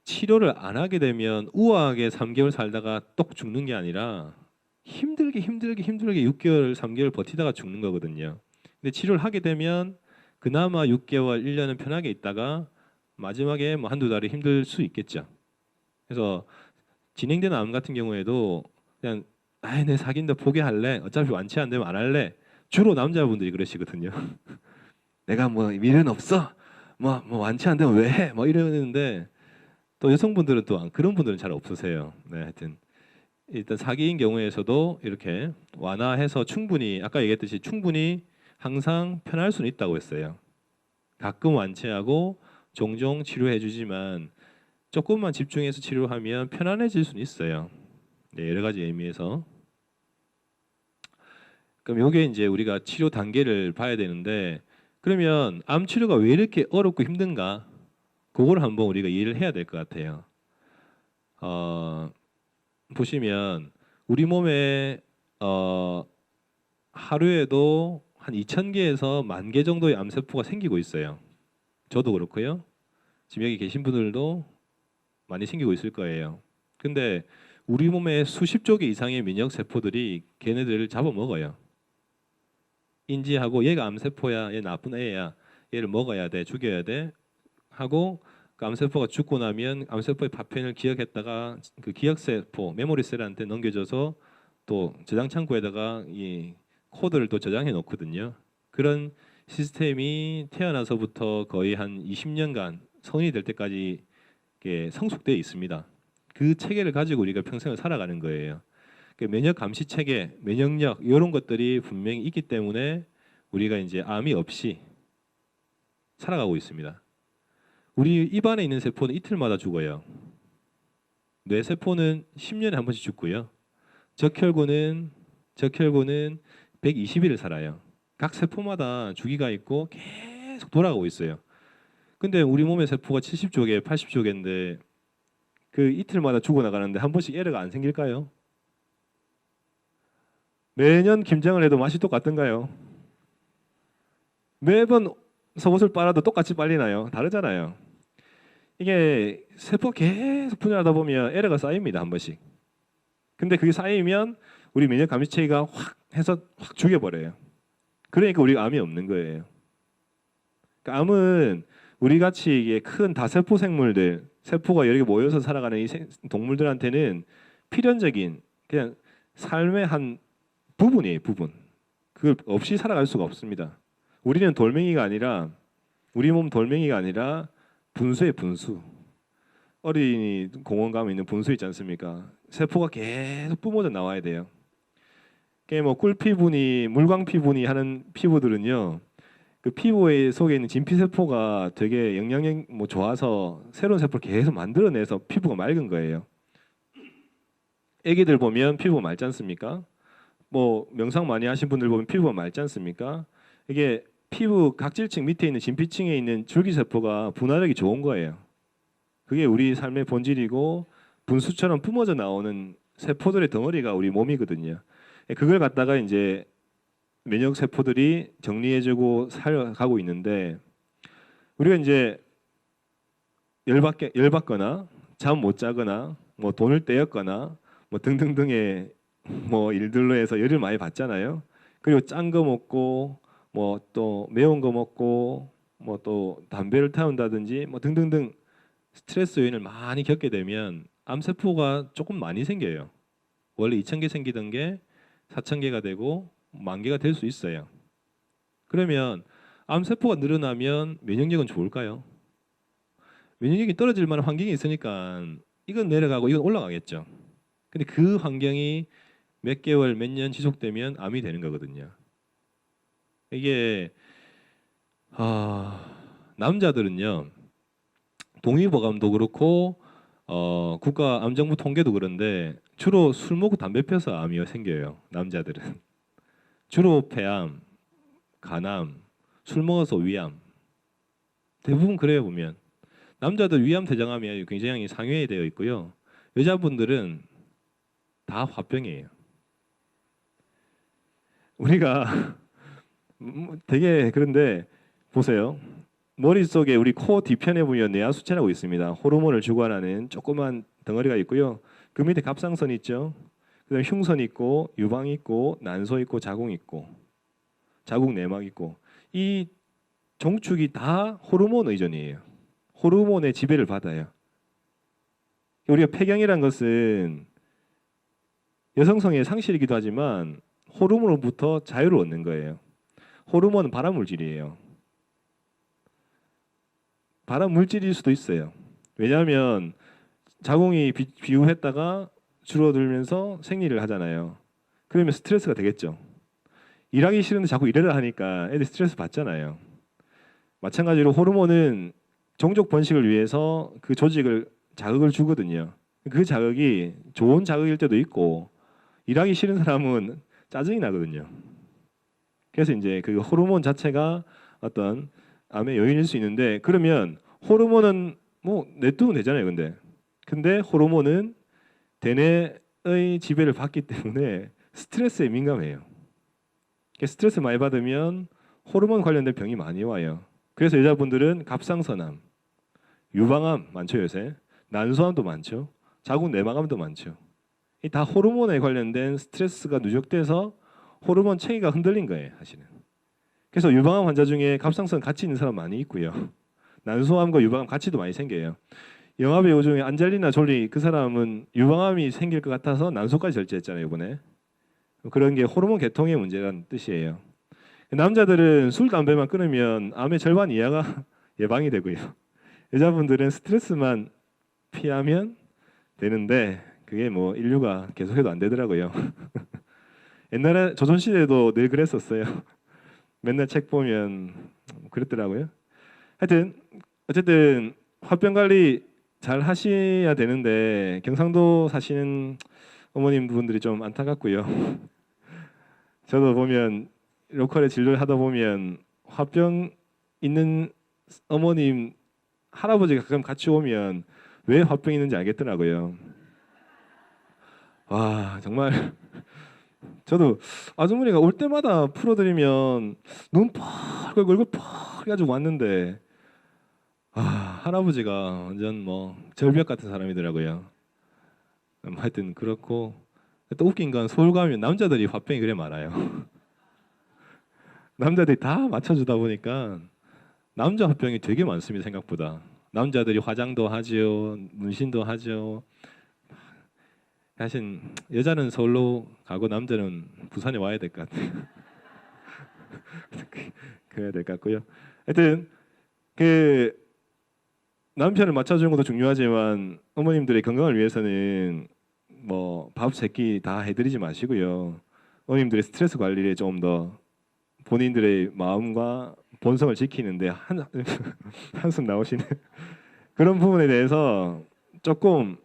치료를 안 하게 되면 우아하게 3개월 살다가 똑 죽는 게 아니라 힘들게 6개월, 3개월 버티다가 죽는 거거든요. 근데 치료를 하게 되면 그나마 6개월, 1년은 편하게 있다가 마지막에 뭐 한두 달이 힘들 수 있겠죠. 그래서 진행되는 암 같은 경우에도 그냥 내 사귄다 포기할래. 어차피 완치 안 되면 안 할래. 주로 남자분들이 그러시거든요. 내가 뭐 미련 없어. 뭐 완치 안 되면 왜 해? 뭐 이러는데 또 여성분들은 또 그런 분들은 잘 없으세요. 네, 하여튼 일단 사기인 경우에서도 이렇게 완화해서 충분히 아까 얘기했듯이 충분히 항상 편할 수는 있다고 했어요. 가끔 완치하고 종종 치료해 주지만 조금만 집중해서 치료하면 편안해질 수는 있어요. 네, 여러 가지 의미에서. 그럼 이게 이제 우리가 치료 단계를 봐야 되는데 그러면 암 치료가 왜 이렇게 어렵고 힘든가? 그걸 한번 우리가 이해를 해야 될 것 같아요. 보시면 우리 몸에 하루에도 한 2,000개에서 10,000개 정도의 암세포가 생기고 있어요. 저도 그렇고요. 지금 여기 계신 분들도 많이 생기고 있을 거예요. 근데 우리 몸에 수십조 개 이상의 면역 세포들이 걔네들을 잡아먹어요. 인지하고 얘가 암세포야, 얘 나쁜 애야, 얘를 먹어야 돼, 죽여야 돼 하고 그 암세포가 죽고 나면 암세포의 파편을 기억했다가 그 기억세포, 메모리셀한테 넘겨줘서 또 저장 창고에다가 이 코드를 또 저장해 놓거든요. 그런 시스템이 태어나서부터 거의 한 20년간 성인이 될 때까지 이렇게 성숙되어 있습니다. 그 체계를 가지고 우리가 평생을 살아가는 거예요. 면역 감시 체계, 면역력 이런 것들이 분명히 있기 때문에 우리가 이제 암이 없이 살아가고 있습니다. 우리 입안에 있는 세포는 이틀마다 죽어요. 뇌 세포는 10년에 한 번씩 죽고요. 적혈구는 120일을 살아요. 각 세포마다 주기가 있고 계속 돌아가고 있어요. 근데 우리 몸의 세포가 70조 개, 80조 개인데 그 이틀마다 죽어나가는데 한 번씩 에러가 안 생길까요? 매년 김장을 해도 맛이 똑같던가요? 매번 속옷을 빨아도 똑같이 빨리나요? 다르잖아요. 이게 세포 계속 분열하다 보면 에러가 쌓입니다, 한 번씩. 근데 그게 쌓이면 우리 면역 감시 체계가 확 해서 확 죽여버려요. 그러니까 우리가 암이 없는 거예요. 그러니까 암은 우리 같이 이게 큰 다세포 생물들, 세포가 여러 개 모여서 살아가는 이 동물들한테는 필연적인 그냥 삶의 한 부분이에요, 부분. 그걸 없이 살아갈 수가 없습니다. 우리는 돌멩이가 아니라 우리 몸 돌멩이가 아니라 분수의 분수. 어린이 공원 가면 있는 분수 있지 않습니까? 세포가 계속 뿜어져 나와야 돼요. 그게 뭐 꿀피부니 물광피부니 하는 피부들은요. 그 피부에 속에 있는 진피세포가 되게 영양력 뭐 좋아서 새로운 세포를 계속 만들어내서 피부가 맑은 거예요. 애기들 보면 피부가 맑지 않습니까? 뭐 명상 많이 하신 분들 보면 피부가 맑지 않습니까? 이게 피부 각질층 밑에 있는 진피층에 있는 줄기세포가 분화력이 좋은 거예요. 그게 우리 삶의 본질이고 분수처럼 뿜어져 나오는 세포들의 덩어리가 우리 몸이거든요. 그걸 갖다가 이제 면역 세포들이 정리해주고 살아가고 있는데 우리가 이제 열받거나 잠 못 자거나 뭐 돈을 떼었거나 뭐 등등등의 뭐 일들로 해서 열을 많이 받잖아요. 그리고 짠 거 먹고 뭐 또 매운 거 먹고 뭐 또 담배를 태운다든지 뭐 등등등 스트레스 요인을 많이 겪게 되면 암세포가 조금 많이 생겨요. 원래 2,000개 생기던 게 4,000개가 되고 10,000개가 될 수 있어요. 그러면 암세포가 늘어나면 면역력은 좋을까요? 면역력이 떨어질 만한 환경이 있으니까 이건 내려가고 이건 올라가겠죠. 근데 그 환경이 몇 개월, 몇 년 지속되면 암이 되는 거거든요. 이게 남자들은요. 동의보감도 그렇고 국가암정부 통계도 그런데 주로 술 먹고 담배 피워서 암이 생겨요. 남자들은 주로 폐암, 간암, 술 먹어서 위암 대부분 그래요 보면 남자들 위암 대장암이 굉장히 상회되어 있고요. 여자분들은 다 화병이에요. 우리가 되게 그런데 보세요. 머릿속에 우리 코 뒤편에 보면 뇌하수체라고 있습니다. 호르몬을 주관하는 조그만 덩어리가 있고요. 그 밑에 갑상선 있죠. 그다음에 흉선 있고 유방 있고 난소 있고 자궁 있고 자궁 내막 있고 이 종축이 다 호르몬 의존이에요. 호르몬의 지배를 받아요. 우리가 폐경이란 것은 여성성의 상실이기도 하지만 호르몬으로부터 자유를 얻는 거예요. 호르몬은 발암 물질이에요. 발암 물질일 수도 있어요. 왜냐하면 자궁이 비우했다가 줄어들면서 생리를 하잖아요. 그러면 스트레스가 되겠죠. 일하기 싫은데 자꾸 일을 하니까 애들 스트레스 받잖아요. 마찬가지로 호르몬은 종족 번식을 위해서 그 조직을 자극을 주거든요. 그 자극이 좋은 자극일 때도 있고 일하기 싫은 사람은 짜증이 나거든요. 그래서 이제 그 호르몬 자체가 어떤 암의 요인일 수 있는데 그러면 호르몬은 뭐 냅두면 되잖아요. 근데 호르몬은 대뇌의 지배를 받기 때문에 스트레스에 민감해요. 스트레스 많이 받으면 호르몬 관련된 병이 많이 와요. 그래서 여자분들은 갑상선암, 유방암 많죠 요새, 난소암도 많죠, 자궁 내막암도 많죠. 이 다 호르몬에 관련된 스트레스가 누적돼서 호르몬 체계가 흔들린 거예요, 사실은. 그래서 유방암 환자 중에 갑상선 같이 있는 사람 많이 있고요. 난소암과 유방암 같이도 많이 생겨요. 영화 배우 중에 안젤리나 졸리 그 사람은 유방암이 생길 것 같아서 난소까지 절제했잖아요, 이번에. 그런 게 호르몬 계통의 문제라는 뜻이에요. 남자들은 술, 담배만 끊으면 암의 절반 이하가 예방이 되고요. 여자분들은 스트레스만 피하면 되는데 그게 뭐 인류가 계속해도 안 되더라고요. 옛날에 조선시대에도 늘 그랬었어요. 맨날 책 보면 그랬더라고요. 하여튼 어쨌든 화병 관리 잘 하셔야 되는데 경상도 사시는 어머님 분들이 좀 안타깝고요. 저도 보면 로컬에 진료를 하다 보면 화병 있는 어머님 할아버지가 가끔 같이 오면 왜 화병 있는지 알겠더라고요. 와 정말 저도 아주머니가 올 때마다 풀어드리면 눈 펄 얼굴 펄 해가지고 왔는데 할아버지가 완전 뭐 절벽 같은 사람이더라고요. 하여튼 그렇고 또 웃긴 건 서울 가면 남자들이 화병이 그래 많아요. 남자들이 다 맞춰주다 보니까 남자 화병이 되게 많습니다. 생각보다. 남자들이 화장도 하죠, 문신도 하죠. 사실 여자는 서울로 가고 남자는 부산에 와야 될 것 같아요. 그래야 될 것 같고요. 하여튼 그 남편을 맞춰주는 것도 중요하지만 어머님들의 건강을 위해서는 뭐 밥 세 끼 다 해드리지 마시고요. 어머님들의 스트레스 관리에 좀 더 본인들의 마음과 본성을 지키는데 한숨 나오시는 그런 부분에 대해서 조금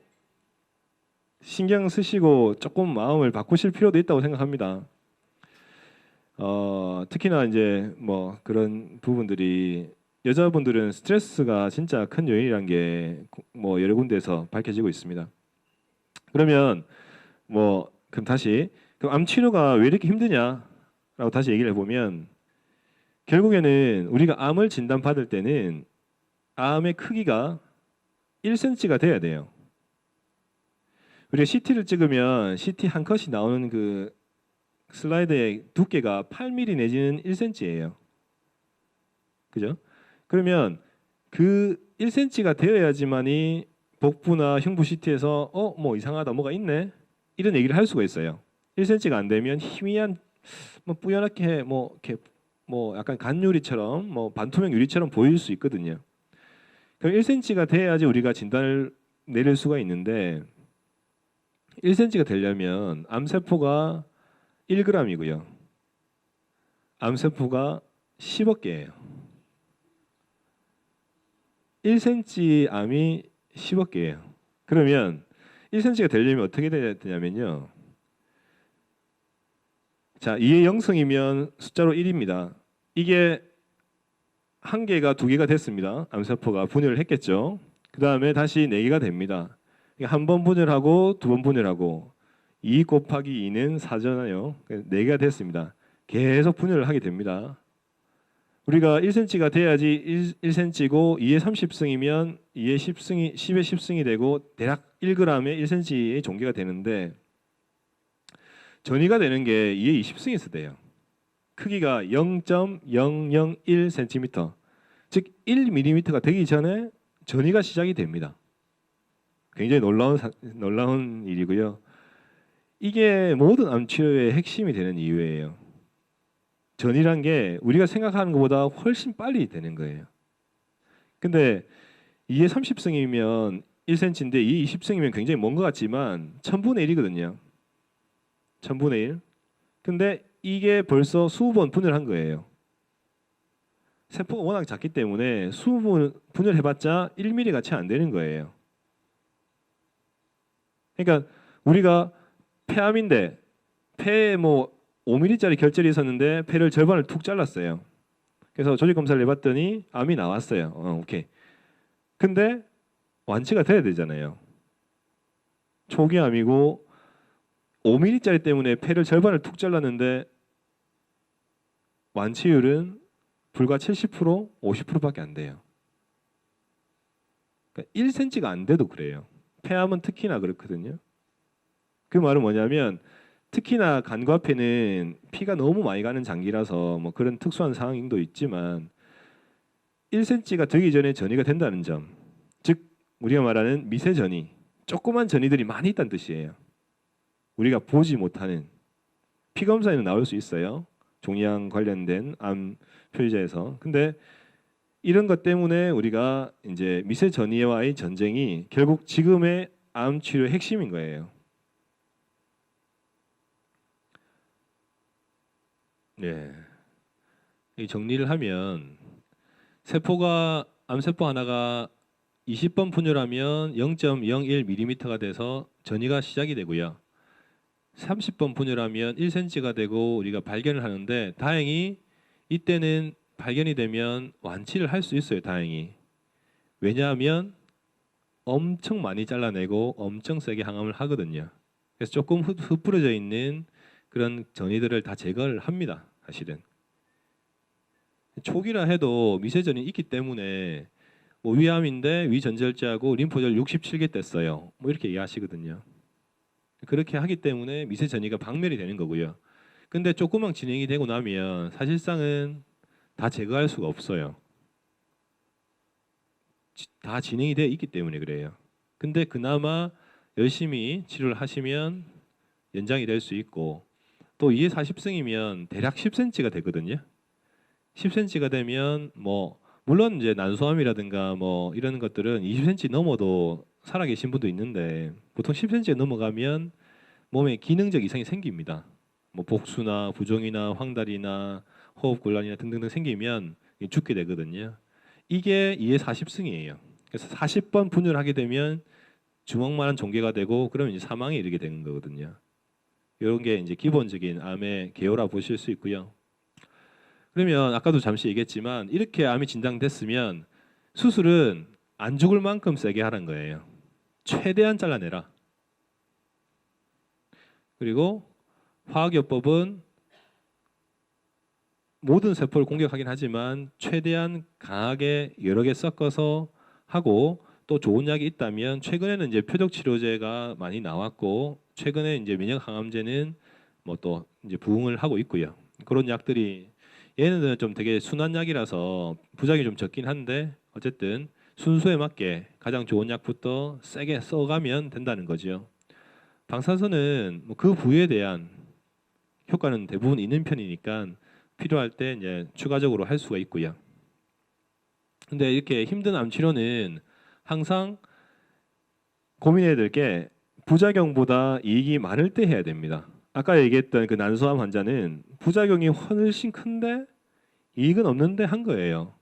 신경 쓰시고 조금 마음을 바꾸실 필요도 있다고 생각합니다. 특히나 이제 뭐 그런 부분들이 여자분들은 스트레스가 진짜 큰 요인이란 게 뭐 여러 군데에서 밝혀지고 있습니다. 그러면 뭐 그럼 다시 그럼 암 치료가 왜 이렇게 힘드냐라고 다시 얘기를 해보면 결국에는 우리가 암을 진단받을 때는 암의 크기가 1cm가 돼야 돼요. 우리가 CT를 찍으면 CT 한 컷이 나오는 그 슬라이드의 두께가 8mm 내지는 1cm예요. 그죠? 그러면 그 1cm가 되어야지만이 복부나 흉부 CT에서 뭐 이상하다 뭐가 있네 이런 얘기를 할 수가 있어요. 1cm가 안 되면 희미한 뭐 뿌옇게 뭐 이렇게 뭐 약간 간유리처럼 뭐 반투명 유리처럼 보일 수 있거든요. 그럼 1cm가 돼야지 우리가 진단을 내릴 수가 있는데 1cm가 되려면 암세포가 1g이고요. 암세포가 10억 개예요. 1cm 암이 10억 개예요. 그러면 1cm가 되려면 어떻게 돼야 되냐면요. 자, 2의 0승이면 숫자로 1입니다. 이게 한 개가 두 개가 됐습니다. 암세포가 분열을 했겠죠. 그 다음에 다시 4개가 됩니다. 한 번 분열하고 두 번 분열하고 2 곱하기 2는 4잖아요. 4개가 됐습니다. 계속 분열을 하게 됩니다. 우리가 1cm가 돼야지 1cm고 2의 30승이면 2의 10승이 10의 10승이 되고 대략 1g의 1cm의 종계가 되는데 전이가 되는 게 2의 20승에서 돼요. 크기가 0.001cm, 즉 1mm가 되기 전에 전이가 시작이 됩니다. 굉장히 놀라운 일이고요. 이게 모든 암 치료의 핵심이 되는 이유예요. 전이란 게 우리가 생각하는 것보다 훨씬 빨리 되는 거예요. 근데 2의 30승이면 1cm인데 2의 20승이면 굉장히 먼 것 같지만 1000분의 1이거든요. 1000분의 1. 근데 이게 벌써 20번 분열한 거예요. 세포가 워낙 작기 때문에 20번 분열해봤자 1mm 채 안 되는 거예요. 그러니까 우리가 폐암인데 폐에 뭐 5mm짜리 결절이 있었는데 폐를 절반을 툭 잘랐어요. 그래서 조직 검사를 해봤더니 암이 나왔어요. 오케이. 근데 완치가 돼야 되잖아요. 초기 암이고 5mm짜리 때문에 폐를 절반을 툭 잘랐는데 완치율은 불과 70%, 50%밖에 안 돼요. 그러니까 1cm가 안 돼도 그래요. 폐암은 특히나 그렇거든요. 그 말은 뭐냐면 특히나 간과 폐는 피가 너무 많이 가는 장기라서 뭐 그런 특수한 상황도 있지만 1cm가 되기 전에 전이가 된다는 점, 즉 우리가 말하는 미세 전이, 조그만 전이들이 많이 있다는 뜻이에요. 우리가 보지 못하는 피 검사에는 나올 수 있어요. 종양 관련된 암 표시자에서. 근데 이런 것 때문에 우리가 이제 미세 전이와의 전쟁이 결국 지금의 암 치료의 핵심인 거예요. 네. 이 정리를 하면 암세포 하나가 20번 분열하면 0.01mm가 돼서 전이가 시작이 되고요. 30번 분열하면 1cm가 되고 우리가 발견을 하는데 다행히 이때는 발견이 되면 완치를 할 수 있어요. 다행히. 왜냐하면 엄청 많이 잘라내고 엄청 세게 항암을 하거든요. 그래서 조금 흩뿌려져 있는 그런 전이들을 다 제거를 합니다. 사실은. 초기라 해도 미세전이 있기 때문에 뭐 위암인데 위전절제하고 림포절 67개 뗐어요. 뭐 이렇게 이해하시거든요. 그렇게 하기 때문에 미세전이가 박멸이 되는 거고요. 근데 조금만 진행이 되고 나면 사실상은 다 제거할 수가 없어요. 다 진행이 되어 있기 때문에 그래요. 근데 그나마 열심히 치료를 하시면 연장이 될 수 있고 또 2의 40승이면 대략 10cm가 되거든요. 10cm가 되면 뭐 물론 이제 난소암이라든가 뭐 이런 것들은 20cm 넘어도 살아계신 분도 있는데 보통 10cm 넘어가면 몸에 기능적 이상이 생깁니다. 뭐 복수나 부종이나 황달이나 호흡곤란이나 등등등 생기면 죽게 되거든요. 이게 2의 40승이에요. 그래서 40번 분열하게 되면 주먹만한 종괴가 되고 그러면 이제 사망에 이르게 되는 거거든요. 이런 게 이제 기본적인 암의 개요라 보실 수 있고요. 그러면 아까도 잠시 얘기했지만 이렇게 암이 진단됐으면 수술은 안 죽을 만큼 세게 하라는 거예요. 최대한 잘라내라. 그리고 화학요법은 모든 세포를 공격하긴 하지만 최대한 강하게 여러 개 섞어서 하고 또 좋은 약이 있다면 최근에는 이제 표적 치료제가 많이 나왔고 최근에 이제 면역 항암제는 뭐 또 이제 부흥을 하고 있고요. 그런 약들이 얘네들은 좀 되게 순한 약이라서 부작용이 좀 적긴 한데 어쨌든 순수에 맞게 가장 좋은 약부터 세게 써가면 된다는 거죠. 방사선은 뭐 그 부위에 대한 효과는 대부분 있는 편이니까 필요할 때 이제 추가적으로 할 수가 있고요. 근데 이렇게 힘든 암 치료는 항상 고민해야 될 게 부작용보다 이익이 많을 때 해야 됩니다. 아까 얘기했던 그 난소암 환자는 부작용이 훨씬 큰데 이익은 없는데 한 거예요.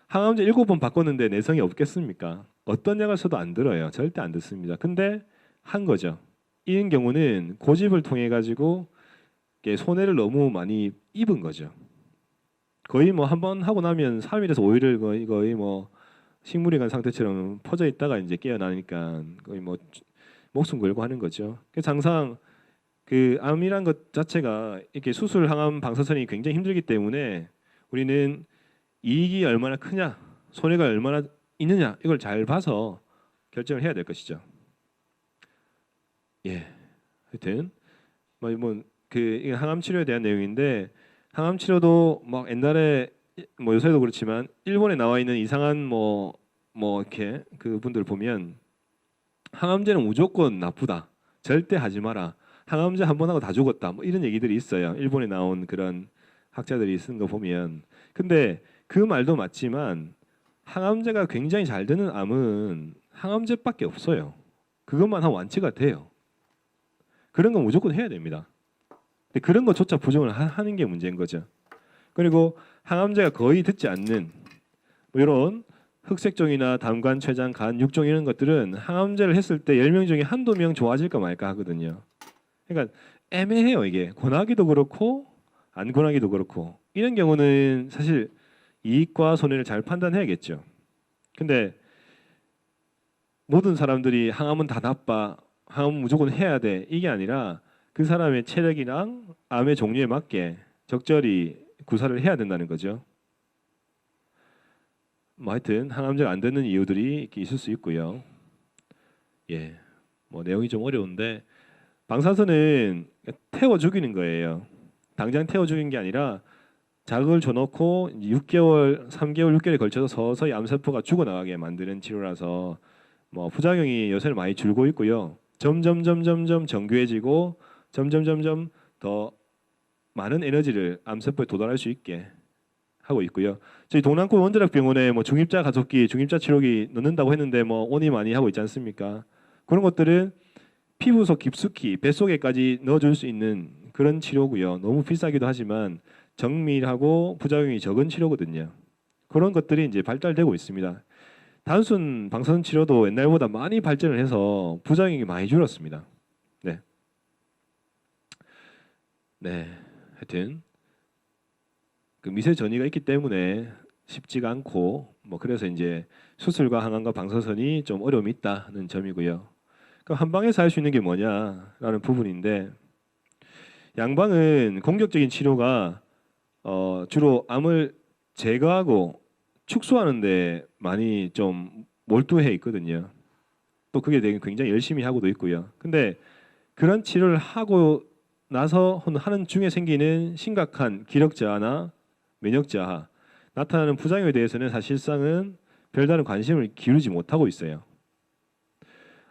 항암제 7번 바꿨는데 내성이 없겠습니까? 어떤 약을 써도 안 들어요. 절대 안 듣습니다. 근데 한 거죠. 이런 경우는 고집을 통해 가지고 손해를 너무 많이 입은 거죠. 거의 뭐 한 번 하고 나면 3일에서 5일을 거의 뭐 식물이 간 상태처럼 퍼져 있다가 이제 깨어나니까 거의 뭐 목숨 걸고 하는 거죠. 그래서 항상 그 암이란 것 자체가 이렇게 수술 항암 방사선이 굉장히 힘들기 때문에 우리는 이익이 얼마나 크냐, 손해가 얼마나 있느냐 이걸 잘 봐서 결정을 해야 될 것이죠. 예, 하여튼 그 항암 치료에 대한 내용인데 항암 치료도 막 옛날에 뭐 요새도 그렇지만 일본에 나와 있는 이상한 뭐 이렇게 그 분들 보면 항암제는 무조건 나쁘다. 절대 하지 마라. 항암제 한 번 하고 다 죽었다. 뭐 이런 얘기들이 있어요. 일본에 나온 그런 학자들이 쓴 거 보면. 근데 그 말도 맞지만 항암제가 굉장히 잘 되는 암은 항암제밖에 없어요. 그것만 하면 완치가 돼요. 그런 거 무조건 해야 됩니다. 근데 그런 것조차 부정을 하는 게 문제인 거죠. 그리고 항암제가 거의 듣지 않는 뭐 이런 흑색종이나 담관, 췌장, 간, 육종 이런 것들은 항암제를 했을 때 10명 중에 한두 명 좋아질까 말까 하거든요. 그러니까 애매해요. 이게 권하기도 그렇고 안 권하기도 그렇고 이런 경우는 사실 이익과 손해를 잘 판단해야겠죠. 근데 모든 사람들이 항암은 다 나빠, 항암은 무조건 해야 돼 이게 아니라 그 사람의 체력이랑 암의 종류에 맞게 적절히 구사를 해야 된다는 거죠. 뭐 하여튼 항암제가 안 되는 이유들이 이렇게 있을 수 있고요. 예, 뭐 내용이 좀 어려운데 방사선은 태워 죽이는 거예요. 당장 태워 죽인 게 아니라 자극을 줘놓고 6개월, 3개월, 6개월에 걸쳐서 서서히 암세포가 죽어나가게 만드는 치료라서 뭐 부작용이 요새는 많이 줄고 있고요. 점점 정교해지고 점점 더 많은 에너지를 암세포에 도달할 수 있게 하고 있고요. 저희 동남구 원자력병원에 뭐 중입자 가속기, 중입자 치료기 넣는다고 했는데 뭐 오니 많이 하고 있지 않습니까? 그런 것들은 피부 속 깊숙이 뱃속에까지 넣어줄 수 있는 그런 치료고요. 너무 비싸기도 하지만 정밀하고 부작용이 적은 치료거든요. 그런 것들이 이제 발달되고 있습니다. 단순 방사선 치료도 옛날보다 많이 발전을 해서 부작용이 많이 줄었습니다. 네, 네, 하여튼 그 미세 전이가 있기 때문에 쉽지가 않고 뭐 그래서 이제 수술과 항암과 방사선이 좀 어려움이 있다는 점이고요. 그럼 한방에서 할 수 있는 게 뭐냐라는 부분인데 양방은 공격적인 치료가 주로 암을 제거하고 축소하는 데 많이 좀 몰두해 있거든요. 또 그게 되게 굉장히 열심히 하고도 있고요. 근데 그런 치료를 하고 나서 하는 중에 생기는 심각한 기력 저하나 면역 저하, 나타나는 부작용에 대해서는 사실상은 별다른 관심을 기울이지 못하고 있어요.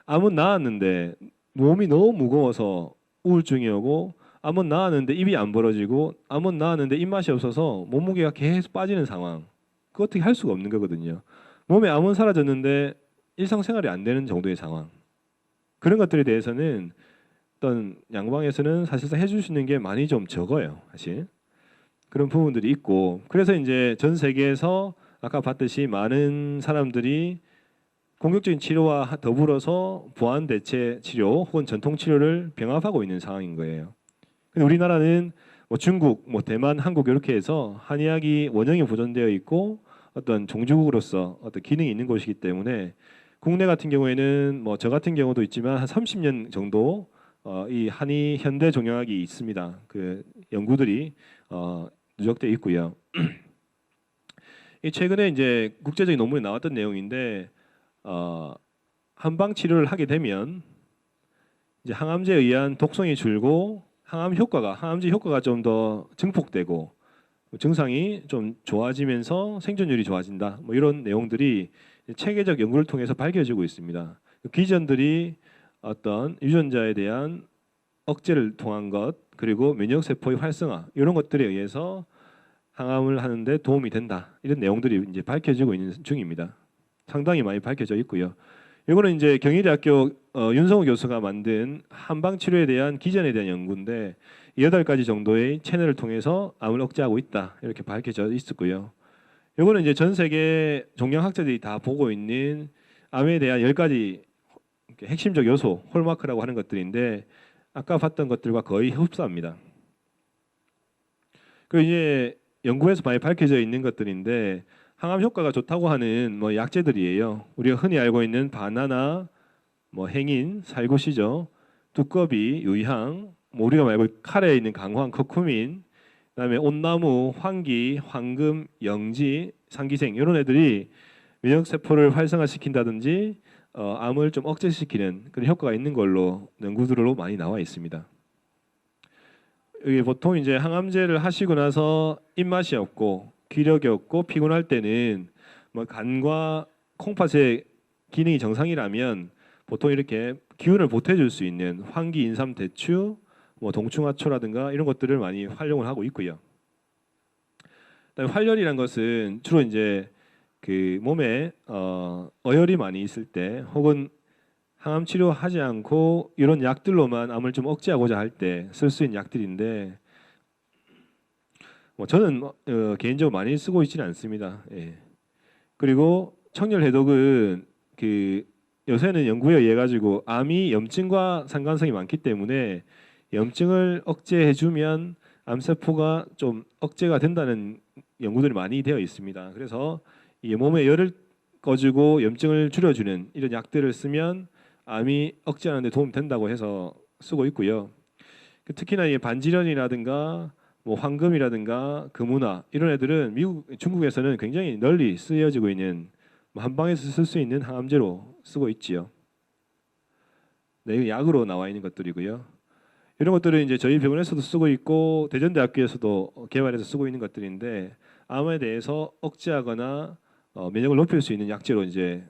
암은 나았는데 몸이 너무 무거워서 우울증이 오고 암은 나았는데 입이 안 벌어지고 암은 나았는데 입맛이 없어서 몸무게가 계속 빠지는 상황. 그거 어떻게 할 수가 없는 거거든요. 몸에 암은 사라졌는데 일상생활이 안 되는 정도의 상황. 그런 것들에 대해서는 어떤 양방에서는 사실상 해줄 수 있는 게 많이 좀 적어요. 사실 그런 부분들이 있고 그래서 이제 전 세계에서 아까 봤듯이 많은 사람들이 공격적인 치료와 더불어서 보완 대체 치료 혹은 전통 치료를 병합하고 있는 상황인 거예요. 근데 우리나라는 뭐 중국, 뭐 대만, 한국 이렇게 해서 한의학이 원형이 보존되어 있고 어떤 종주국으로서 어떤 기능이 있는 곳이기 때문에 국내 같은 경우에는 뭐 저 같은 경우도 있지만 한 30년 정도 이 한의 현대 종양학이 있습니다. 그 연구들이 누적돼 있고요. 이 최근에 이제 국제적인 논문에 나왔던 내용인데 한방 치료를 하게 되면 이제 항암제에 의한 독성이 줄고 항암제 효과가 좀 더 증폭되고 증상이 좀 좋아지면서 생존율이 좋아진다. 뭐 이런 내용들이 체계적 연구를 통해서 밝혀지고 있습니다. 기전들이 어떤 유전자에 대한 억제를 통한 것 그리고 면역 세포의 활성화 이런 것들에 의해서 항암을 하는데 도움이 된다. 이런 내용들이 이제 밝혀지고 있는 중입니다. 상당히 많이 밝혀져 있고요. 이거는 이제 경희대학교 윤성우 교수가 만든 한방 치료에 대한 기전에 대한 연구인데 8가지 정도의 채널을 통해서 암을 억제하고 있다. 이렇게 밝혀져 있었고요. 이거는 이제 전 세계 종양학자들이 다 보고 있는 암에 대한 10가지 핵심적 요소, 홀마크라고 하는 것들인데 아까 봤던 것들과 거의 흡사합니다. 그 이제 연구에서 많이 밝혀져 있는 것들인데 항암 효과가 좋다고 하는 뭐 약재들이에요. 우리가 흔히 알고 있는 바나나, 뭐 행인, 살구시죠, 두꺼비, 유향, 뭐 우리가 말고 칼에 있는 강황, 커큐민, 그다음에 온나무, 황기, 황금, 영지, 상기생 이런 애들이 면역 세포를 활성화시킨다든지 암을 좀 억제시키는 그런 효과가 있는 걸로 연구들로 많이 나와 있습니다. 이게 보통 이제 항암제를 하시고 나서 입맛이 없고 기력이 없고 피곤할 때는 뭐 간과 콩팥의 기능이 정상이라면 보통 이렇게 기운을 보태줄 수 있는 환기 인삼 대추, 뭐 동충하초라든가 이런 것들을 많이 활용을 하고 있고요. 그다음에 활열이란 것은 주로 이제 그 몸에 어혈이 많이 있을 때 혹은 항암 치료하지 않고 이런 약들로만 암을 좀 억제하고자 할 때 쓸 수 있는 약들인데 뭐 저는 개인적으로 많이 쓰고 있지는 않습니다. 예. 그리고 청열해독은 그 요새는 연구에 의해 가지고 암이 염증과 상관성이 많기 때문에 염증을 억제해주면 암세포가 좀 억제가 된다는 연구들이 많이 되어 있습니다. 그래서 이 몸의 열을 꺼주고 염증을 줄여주는 이런 약들을 쓰면 암이 억제하는 데 도움이 된다고 해서 쓰고 있고요. 특히나 이 반지련이라든가 뭐 황금이라든가 금운화 이런 애들은 미국, 중국에서는 굉장히 널리 쓰여지고 있는 한 방에서 쓸 수 있는 항암제로 쓰고 있지요. 네, 이거 약으로 나와 있는 것들이고요. 이런 것들은 이제 저희 병원에서도 쓰고 있고 대전대학교에서도 개발해서 쓰고 있는 것들인데 암에 대해서 억제하거나 면역을 높일 수 있는 약제로 이제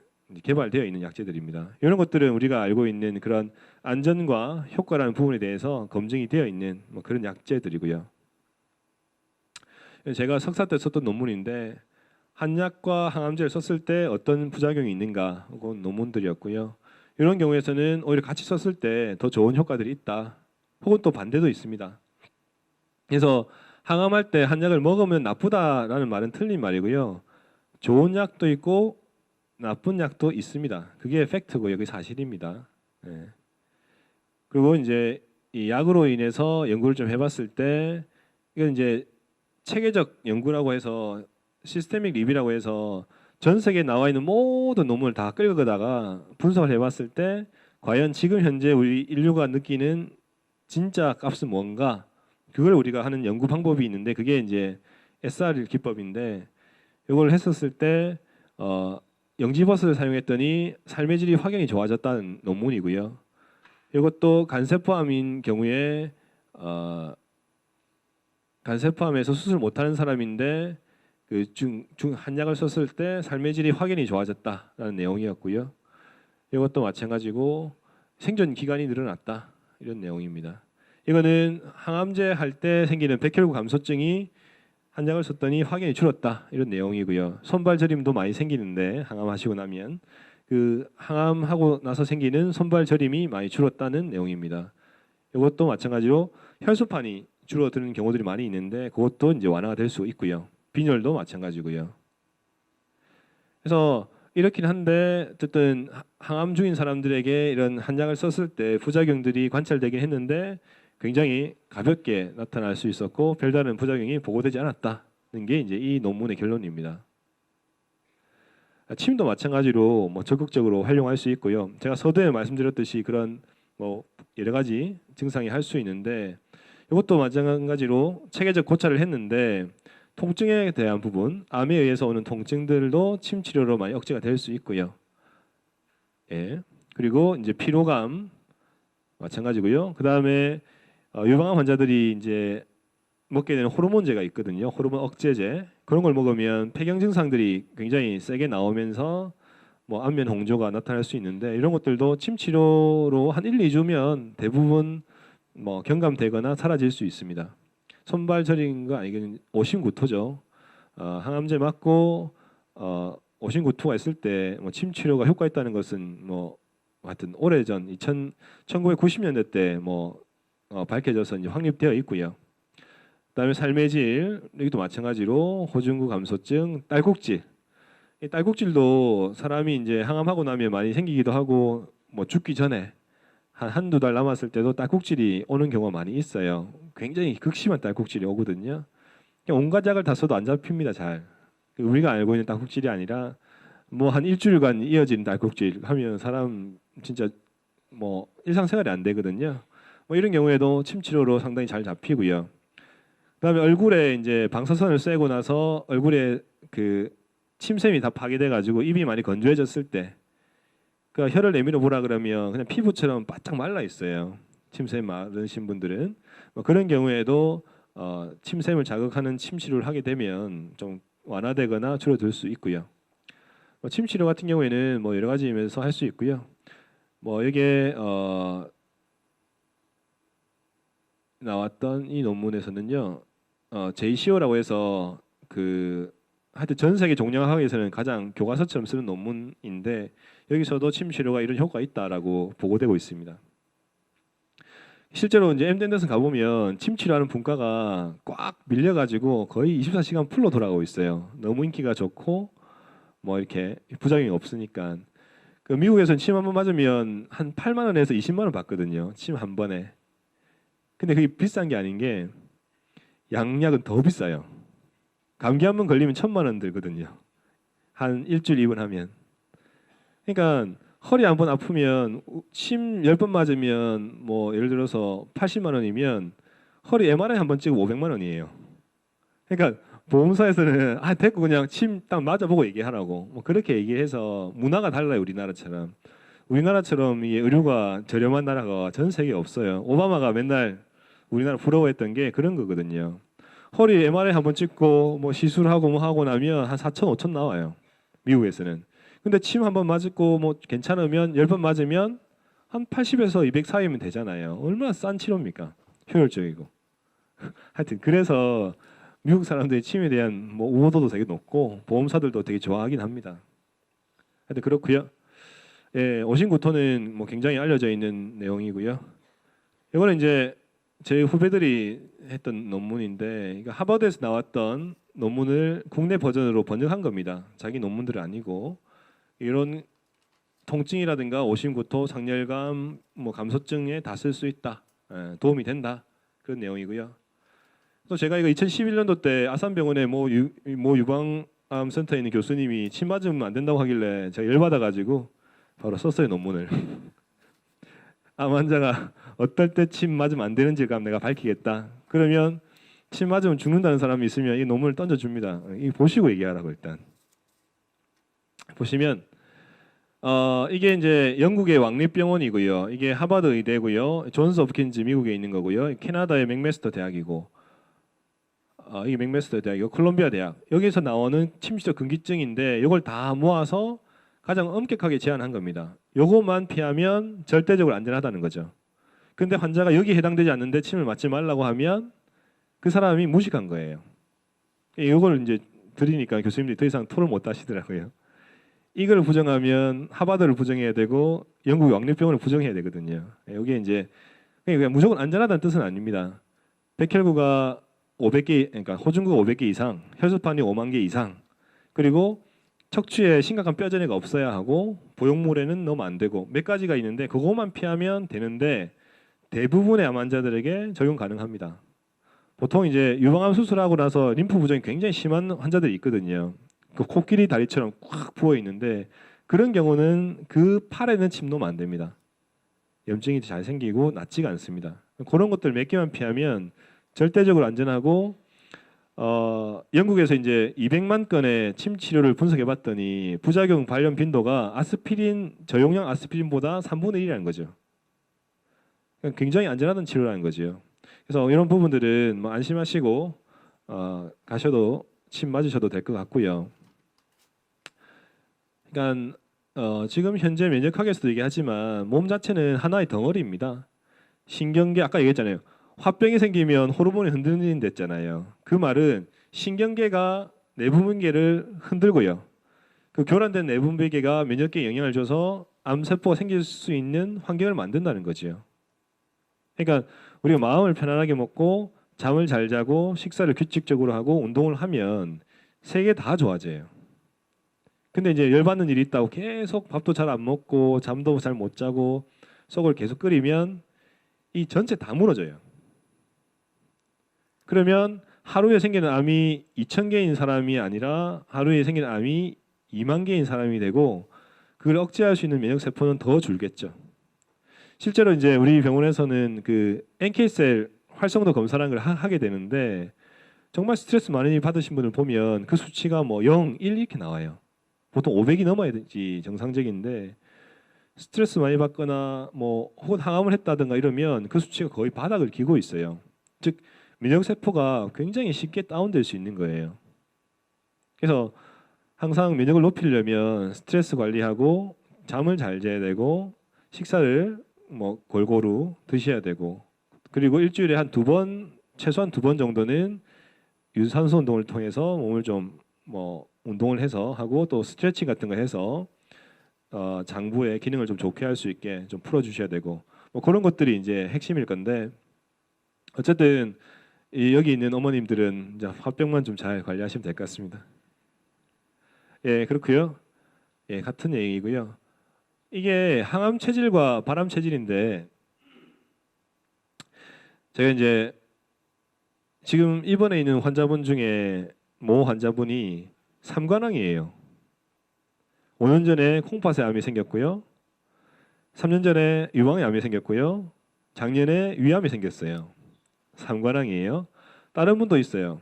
개발되어 있는 약제들입니다. 이런 것들은 우리가 알고 있는 그런 안전과 효과라는 부분에 대해서 검증이 되어 있는 뭐 그런 약제들이고요. 제가 석사 때 썼던 논문인데 한약과 항암제를 썼을 때 어떤 부작용이 있는가 그건 논문들이었고요. 이런 경우에서는 오히려 같이 썼을 때 더 좋은 효과들이 있다. 혹은 또 반대도 있습니다. 그래서 항암할 때 한약을 먹으면 나쁘다라는 말은 틀린 말이고요. 좋은 약도 있고 나쁜 약도 있습니다. 그게 팩트고요. 그게 사실입니다. 네. 그리고 이제 이 약으로 인해서 연구를 좀 해봤을 때 이건 이제 체계적 연구라고 해서 시스테믹 리뷰라고 해서 전 세계에 나와 있는 모든 논문을 다 끌어다가 분석을 해봤을 때 과연 지금 현재 우리 인류가 느끼는 진짜 값은 뭔가 그걸 우리가 하는 연구 방법이 있는데 그게 이제 SR 기법인데 이걸 했었을 때 영지버섯을 사용했더니 삶의 질이 확연히 좋아졌다는 논문이고요. 이것도 간세포암인 경우에 간세포암에서 수술 못하는 사람인데 그 한약을 썼을 때 삶의 질이 확연히 좋아졌다라는 내용이었고요. 이것도 마찬가지고 생존 기간이 늘어났다 이런 내용입니다. 이거는 항암제 할 때 생기는 백혈구 감소증이 한약을 썼더니 확연히 줄었다 이런 내용이고요. 손발 저림도 많이 생기는데 항암하시고 나면 그 항암하고 나서 생기는 손발 저림이 많이 줄었다는 내용입니다. 이것도 마찬가지로 혈소판이 줄어드는 경우들이 많이 있는데 그것도 이제 완화가 될 수 있고요. 빈혈도 마찬가지고요. 그래서 이렇긴 한데 어쨌든 항암 중인 사람들에게 이런 한약을 썼을 때 부작용들이 관찰되긴 했는데 굉장히 가볍게 나타날 수 있었고 별다른 부작용이 보고되지 않았다는 게 이제 이 논문의 결론입니다. 침도 마찬가지로 뭐 적극적으로 활용할 수 있고요. 제가 서두에 말씀드렸듯이 그런 뭐 여러 가지 증상이 할 수 있는데 이것도 마찬가지로 체계적 고찰을 했는데 통증에 대한 부분, 암에 의해서 오는 통증들도 침 치료로 많이 억제가 될 수 있고요. 예. 그리고 이제 피로감 마찬가지고요. 그 다음에 유방암 환자들이 이제 먹게 되는 호르몬제가 있거든요. 호르몬 억제제 그런 걸 먹으면 폐경 증상들이 굉장히 세게 나오면서 뭐 안면 홍조가 나타날 수 있는데 이런 것들도 침 치료로 한 1, 2주면 대부분 뭐 경감되거나 사라질 수 있습니다. 손발 저린 거 아니긴 오심구토죠. 항암제 맞고 오심구토가 있을 때 뭐 침 치료가 효과 있다는 것은 뭐 하여튼 오래전 1990년대 때 뭐 밝혀져서 이제 확립되어 있고요. 그다음에 삶의 질 여기도 마찬가지로 호중구 감소증, 딸꾹질. 이 딸꾹질도 사람이 이제 항암하고 나면 많이 생기기도 하고 뭐 죽기 전에 한두 달 남았을 때도 딸꾹질이 오는 경우가 많이 있어요. 굉장히 극심한 딸꾹질이 오거든요. 온갖 약을 다 써도 안 잡힙니다. 잘. 우리가 알고 있는 딸꾹질이 아니라 뭐 한 일주일간 이어진 딸꾹질 하면 사람 진짜 뭐 일상생활이 안 되거든요. 뭐 이런 경우에도 침 치료로 상당히 잘 잡히고요. 그다음에 얼굴에 이제 방사선을 쐬고 나서 얼굴에 그 침샘이 다 파괴돼 가지고 입이 많이 건조해졌을 때 그 혀를 내밀어 보라 그러면 그냥 피부처럼 바짝 말라 있어요. 침샘 많으신 분들은 뭐 그런 경우에도 침샘을 자극하는 침 치료를 하게 되면 좀 완화되거나 줄어들 수 있고요. 침 치료 같은 경우에는 뭐 여러 가지 면에서 할 수 있고요. 뭐 이게 나왔던 이 논문에서는요, JCO라고 해서 그 하여튼 전 세계 종양학에서는 가장 교과서처럼 쓰는 논문인데 여기서도 침 치료가 이런 효과가 있다라고 보고되고 있습니다. 실제로 이제 엠덴더슨 가보면 침 치료하는 분과가 꽉 밀려가지고 거의 24시간 풀로 돌아가고 있어요. 너무 인기가 좋고 뭐 이렇게 부작용이 없으니까. 그 미국에서는 침 한 번 맞으면 한 8만 원에서 20만 원 받거든요. 침 한 번에. 근데 그게 비싼 게 아닌 게 양약은 더 비싸요. 감기 한 번 걸리면 1,000만 원 들거든요. 한 일주일 입원하면. 그러니까 허리 한 번 아프면 침 10번 맞으면 뭐 예를 들어서 80만 원이면 허리 MRI 한 번 찍으면 500만 원이에요. 그러니까 보험사에서는 됐고 그냥 침 딱 맞아보고 얘기하라고 뭐 그렇게 얘기해서 문화가 달라요. 우리나라처럼 이 의료가 저렴한 나라가 전 세계에 없어요. 오바마가 맨날 우리나라 부러워했던 게 그런 거거든요. 허리 MRI 한번 찍고 뭐 시술하고 뭐 하고 나면 한 4천 5천 나와요. 미국에서는. 근데 침 한번 맞고 뭐 괜찮으면 10번 맞으면 한 80에서 200 사이면 되잖아요. 얼마나 싼 치료입니까? 효율적이고. 하여튼 그래서 미국 사람들이 침에 대한 뭐 우호도도 되게 높고 보험사들도 되게 좋아하긴 합니다. 하여튼 그렇고요. 예, 오신구토는 뭐 굉장히 알려져 있는 내용이고요. 이거는 이제 제 후배들이 했던 논문인데 이거 하버드에서 나왔던 논문을 국내 버전으로 번역한 겁니다. 자기 논문들은 아니고 이런 통증이라든가 오심구토, 장열감, 뭐 감소증에 다 쓸 수 있다, 도움이 된다 그런 내용이고요. 또 제가 이거 2011년도 때 아산병원의 모 유방암 센터에 있는 교수님이 침 맞으면 안 된다고 하길래 제가 열받아가지고 바로 썼어요 논문을. 암 환자가 어떨 때 침 맞으면 안 되는지 내가 밝히겠다. 그러면 침 맞으면 죽는다는 사람이 있으면 이 논문을 던져줍니다. 이 보시고 얘기하라고 일단. 보시면 이게 이제 영국의 왕립병원이고요. 이게 하버드 의대고요. 존스 홉킨즈 미국에 있는 거고요. 캐나다의 맥메스터 대학이고 이게 맥메스터 대학이고 콜롬비아 대학. 여기서 나오는 침시적 근기증인데 이걸 다 모아서 가장 엄격하게 제한한 겁니다. 요것만 피하면 절대적으로 안전하다는 거죠. 근데 환자가 여기 해당되지 않는데 침을 맞지 말라고 하면 그 사람이 무식한 거예요. 이걸 이제 드리니까 교수님들이 더 이상 토를 못 하시더라고요. 이걸 부정하면 하버드를 부정해야 되고 영국 왕립병원을 부정해야 되거든요. 여기에 이제 그냥 무조건 안전하다는 뜻은 아닙니다. 백혈구가 500개, 그러니까 호중구가 500개 이상, 혈소판이 5만 개 이상, 그리고 척추에 심각한 뼈저리가 없어야 하고 보형물에는 넣으면 안 되고 몇 가지가 있는데 그것만 피하면 되는데 대부분의 암 환자들에게 적용 가능합니다. 보통 이제 유방암 수술하고 나서 림프 부종이 굉장히 심한 환자들이 있거든요. 그 코끼리 다리처럼 꽉 부어 있는데 그런 경우는 그 팔에는 침 놓으면 안 됩니다. 염증이 잘 생기고 낫지가 않습니다. 그런 것들 몇 개만 피하면 절대적으로 안전하고 영국에서 이제 200만 건의 침 치료를 분석해 봤더니 부작용 발현 빈도가 아스피린 저용량 아스피린보다 3분의 1이라는 거죠. 굉장히 안전한 치료라는 거죠. 그래서 이런 부분들은 뭐 안심하시고 가셔도 침 맞으셔도 될 것 같고요. 그러니까 지금 현재 면역학에서도 얘기하지만 몸 자체는 하나의 덩어리입니다. 신경계 아까 얘기했잖아요. 화병이 생기면 호르몬이 흔들린다 했잖아요. 그 말은 신경계가 내분비계를 흔들고요. 그 교란된 내분비계가 면역계에 영향을 줘서 암세포가 생길 수 있는 환경을 만든다는 거죠. 그러니까 우리가 마음을 편안하게 먹고 잠을 잘 자고 식사를 규칙적으로 하고 운동을 하면 세 개 다 좋아져요. 근데 이제 열받는 일이 있다고 계속 밥도 잘 안 먹고 잠도 잘 못 자고 속을 계속 끓이면 이 전체 다 무너져요. 그러면 하루에 생기는 암이 2,000개인 사람이 아니라 하루에 생기는 암이 2만 개인 사람이 되고 그걸 억제할 수 있는 면역 세포는 더 줄겠죠. 실제로 이제 우리 병원에서는 그 NK셀 활성도 검사라는 걸 하게 되는데 정말 스트레스 많이 받으신 분을 보면 그 수치가 뭐 0, 1 이렇게 나와요. 보통 500이 넘어야지 정상적인데 스트레스 많이 받거나 뭐 혹은 항암을 했다든가 이러면 그 수치가 거의 바닥을 기고 있어요. 즉 면역 세포가 굉장히 쉽게 다운될 수 있는 거예요. 그래서 항상 면역을 높이려면 스트레스 관리하고 잠을 잘 자야 되고 식사를 뭐 골고루 드셔야 되고, 그리고 일주일에 한 2번, 최소한 2번 정도는 유산소 운동을 통해서 몸을 좀 뭐 운동을 해서 하고, 또 스트레칭 같은 거 해서 장부의 기능을 좀 좋게 할 수 있게 좀 풀어 주셔야 되고, 뭐 그런 것들이 이제 핵심일 건데, 어쨌든 여기 있는 어머님들은 이제 화병만 좀 잘 관리하시면 될 것 같습니다. 예, 그렇고요. 예, 같은 얘기고요. 이게 항암 체질과 발암 체질인데, 제가 이제 지금 입원해 있는 환자분 중에 모 환자분이 삼관왕이에요. 5년 전에 콩팥에 암이 생겼고요. 3년 전에 유방에 암이 생겼고요. 작년에 위암이 생겼어요. 삼관왕이에요. 다른 분도 있어요.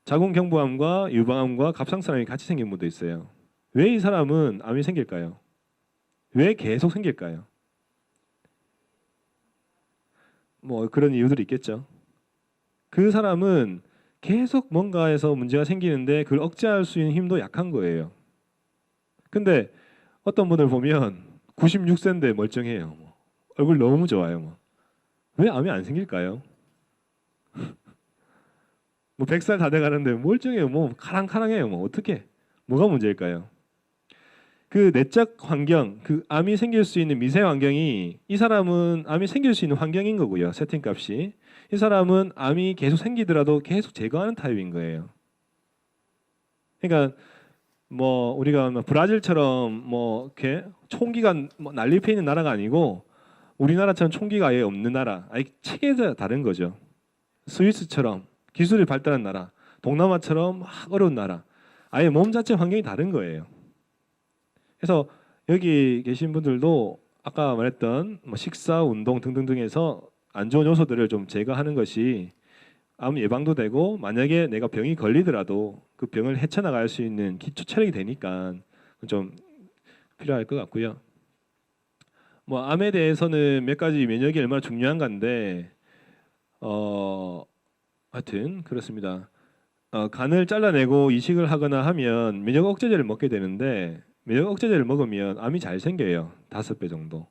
자궁경부암과 유방암과 갑상선암이 같이 생긴 분도 있어요. 왜 이 사람은 암이 생길까요? 왜 계속 생길까요? 뭐 그런 이유들이 있겠죠. 그 사람은 계속 뭔가에서 문제가 생기는데 그걸 억제할 수 있는 힘도 약한 거예요. 근데 어떤 분을 보면 96세인데 멀쩡해요. 뭐. 얼굴 너무 좋아요. 뭐. 왜 암이 안 생길까요? 뭐 100살 다 돼가는데 멀쩡해요. 뭐 카랑카랑해요. 뭐 어떻게? 뭐가 문제일까요? 그 내적 환경, 그 암이 생길 수 있는 미세 환경이, 이 사람은 암이 생길 수 있는 환경인 거고요. 세팅값이. 이 사람은 암이 계속 생기더라도 계속 제거하는 타입인 거예요. 그러니까 뭐 우리가 뭐 브라질처럼 뭐 이렇게 총기가 뭐 난립해 있는 나라가 아니고, 우리나라처럼 총기가 아예 없는 나라, 아예 체계가 다른 거죠. 스위스처럼 기술이 발달한 나라, 동남아처럼 막 어려운 나라, 아예 몸 자체 환경이 다른 거예요. 그래서 여기 계신 분들도 아까 말했던 뭐 식사, 운동 등등등에서 안 좋은 요소들을 좀 제거하는 것이 암 예방도 되고, 만약에 내가 병이 걸리더라도 그 병을 헤쳐나갈 수 있는 기초 체력이 되니까 좀 필요할 것 같고요. 뭐 암에 대해서는 몇 가지 면역이 얼마나 중요한 건데, 하여튼 그렇습니다. 간을 잘라내고 이식을 하거나 하면 면역 억제제를 먹게 되는데, 면역 억제제를 먹으면 암이 잘 생겨요. 5배 정도.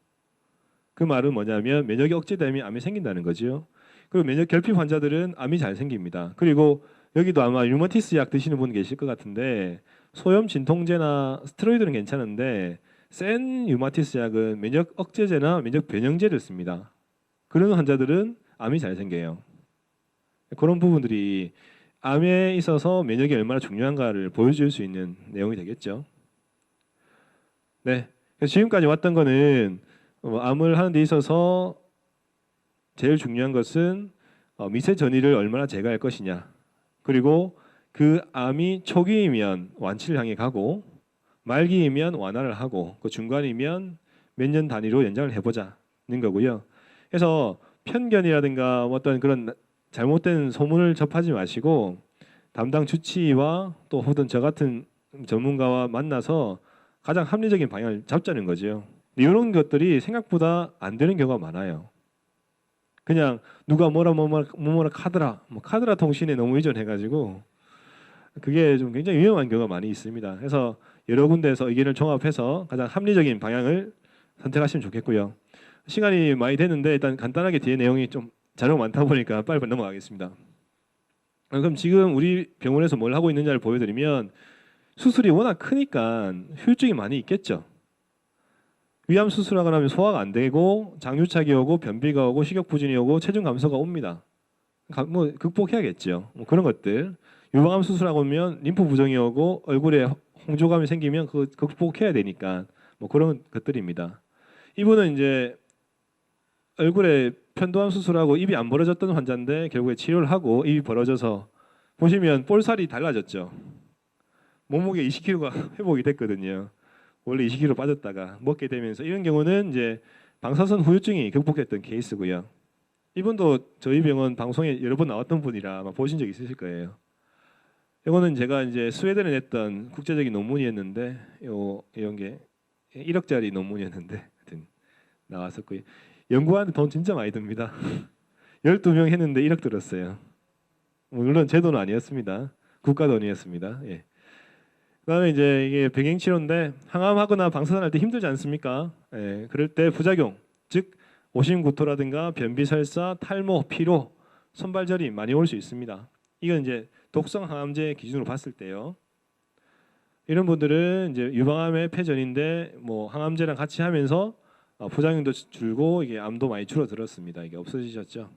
그 말은 뭐냐면 면역이 억제되면 암이 생긴다는 거죠. 그리고 면역 결핍 환자들은 암이 잘 생깁니다. 그리고 여기도 아마 류마티스 약 드시는 분 계실 것 같은데, 소염 진통제나 스테로이드는 괜찮은데 센 류마티스 약은 면역 억제제나 면역 변형제를 씁니다. 그런 환자들은 암이 잘 생겨요. 그런 부분들이 암에 있어서 면역이 얼마나 중요한가를 보여줄 수 있는 내용이 되겠죠. 네, 그래서 지금까지 왔던 거는 암을 하는 데 있어서 제일 중요한 것은 미세 전이를 얼마나 제거할 것이냐, 그리고 그 암이 초기이면 완치를 향해 가고, 말기이면 완화를 하고, 그 중간이면 몇 년 단위로 연장을 해보자는 거고요. 그래서 편견이라든가 어떤 그런 잘못된 소문을 접하지 마시고, 담당 주치의와 또 혹은 저 같은 전문가와 만나서 가장 합리적인 방향을 잡자는 거죠. 이런 것들이 생각보다 안 되는 경우가 많아요. 그냥 누가 뭐라 카더라, 뭐 카더라 통신에 너무 의존해가지고 그게 좀 굉장히 위험한 경우가 많이 있습니다. 그래서 여러 군데에서 의견을 종합해서 가장 합리적인 방향을 선택하시면 좋겠고요. 시간이 많이 됐는데 일단 간단하게 뒤에 내용이 좀 자료가 많다 보니까 빨리 넘어가겠습니다. 그럼 지금 우리 병원에서 뭘 하고 있는지를 보여드리면, 수술이 워낙 크니까 후유증이 많이 있겠죠. 위암 수술하거나 하면 소화가 안 되고 장유착이 오고 변비가 오고 식욕부진이 오고 체중 감소가 옵니다. 뭐 극복해야겠죠. 뭐 그런 것들. 유방암 수술하고 오면 림프 부종이 오고 얼굴에 홍조감이 생기면 그 극복해야 되니까 뭐 그런 것들입니다. 이분은 이제 얼굴에 편도암 수술하고 입이 안 벌어졌던 환자인데 결국에 치료를 하고 입이 벌어져서 보시면 볼살이 달라졌죠. 몸무게 20kg가 회복이 됐거든요. 원래 20kg 빠졌다가 먹게 되면서, 이런 경우는 이제 방사선 후유증이 극복했던 케이스고요. 이분도 저희 병원 방송에 여러 번 나왔던 분이라 아마 보신 적 있으실 거예요. 이거는 제가 이제 스웨덴에 냈던 국제적인 논문이었는데, 이런 게 1억짜리 논문이었는데 하여튼 나왔었고요. 연구하는데 돈 진짜 많이 듭니다. 12명 했는데 1억 들었어요. 물론 제 돈은 아니었습니다. 국가 돈이었습니다. 예. 그다음에 이제 이게 병행 치료인데 항암하거나 방사선할 때 힘들지 않습니까? 예, 그럴 때 부작용, 즉 오심구토라든가 변비설사, 탈모, 피로, 손발저림 많이 올 수 있습니다. 이건 이제 독성 항암제 기준으로 봤을 때요. 이런 분들은 이제 유방암의 패전인데 뭐 항암제랑 같이 하면서 부작용도 줄고 이게 암도 많이 줄어들었습니다. 이게 없어지셨죠?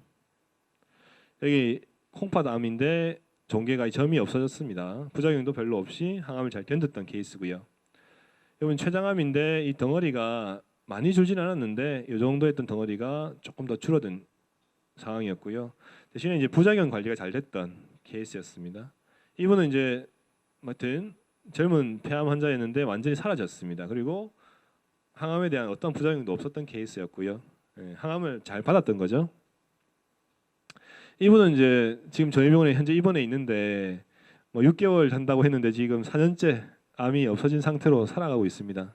여기 콩팥암인데 종괴가 점이 없어졌습니다. 부작용도 별로 없이 항암을 잘 견뎠던 케이스고요. 이번 췌장암인데 이 덩어리가 많이 줄진 않았는데 이 정도 했던 덩어리가 조금 더 줄어든 상황이었고요. 대신에 이제 부작용 관리가 잘 됐던 케이스였습니다. 이분은 이제 아무튼 젊은 폐암 환자였는데 완전히 사라졌습니다. 그리고 항암에 대한 어떤 부작용도 없었던 케이스였고요. 예, 항암을 잘 받았던 거죠. 이분은 이제 지금 저희 병원에 현재 입원해 있는데 뭐 6개월 잔다고 했는데 지금 4년째 암이 없어진 상태로 살아가고 있습니다.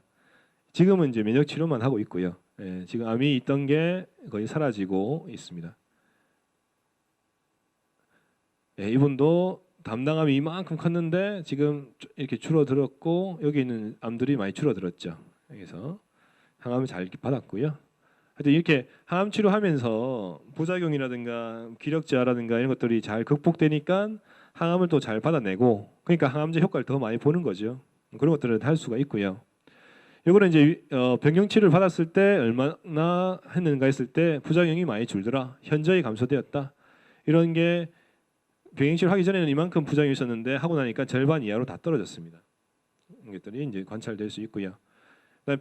지금은 이제 면역 치료만 하고 있고요. 예, 지금 암이 있던 게 거의 사라지고 있습니다. 예, 이분도 담당암이 이만큼 컸는데 지금 이렇게 줄어들었고 여기 있는 암들이 많이 줄어들었죠. 그래서 항암을 잘 받았고요. 하여튼 이렇게 항암 치료하면서 부작용이라든가 기력저하라든가 이런 것들이 잘 극복되니까 항암을 또 잘 받아내고 그러니까 항암제 효과를 더 많이 보는 거죠. 그런 것들을 할 수가 있고요. 이거는 이제 병경 치료를 받았을 때 얼마나 했는가 했을 때 부작용이 많이 줄더라. 현저히 감소되었다. 이런 게 병행 치료 하기 전에는 이만큼 부작용이 있었는데 하고 나니까 절반 이하로 다 떨어졌습니다. 이런 것들이 이제 관찰될 수 있고요. 그다음에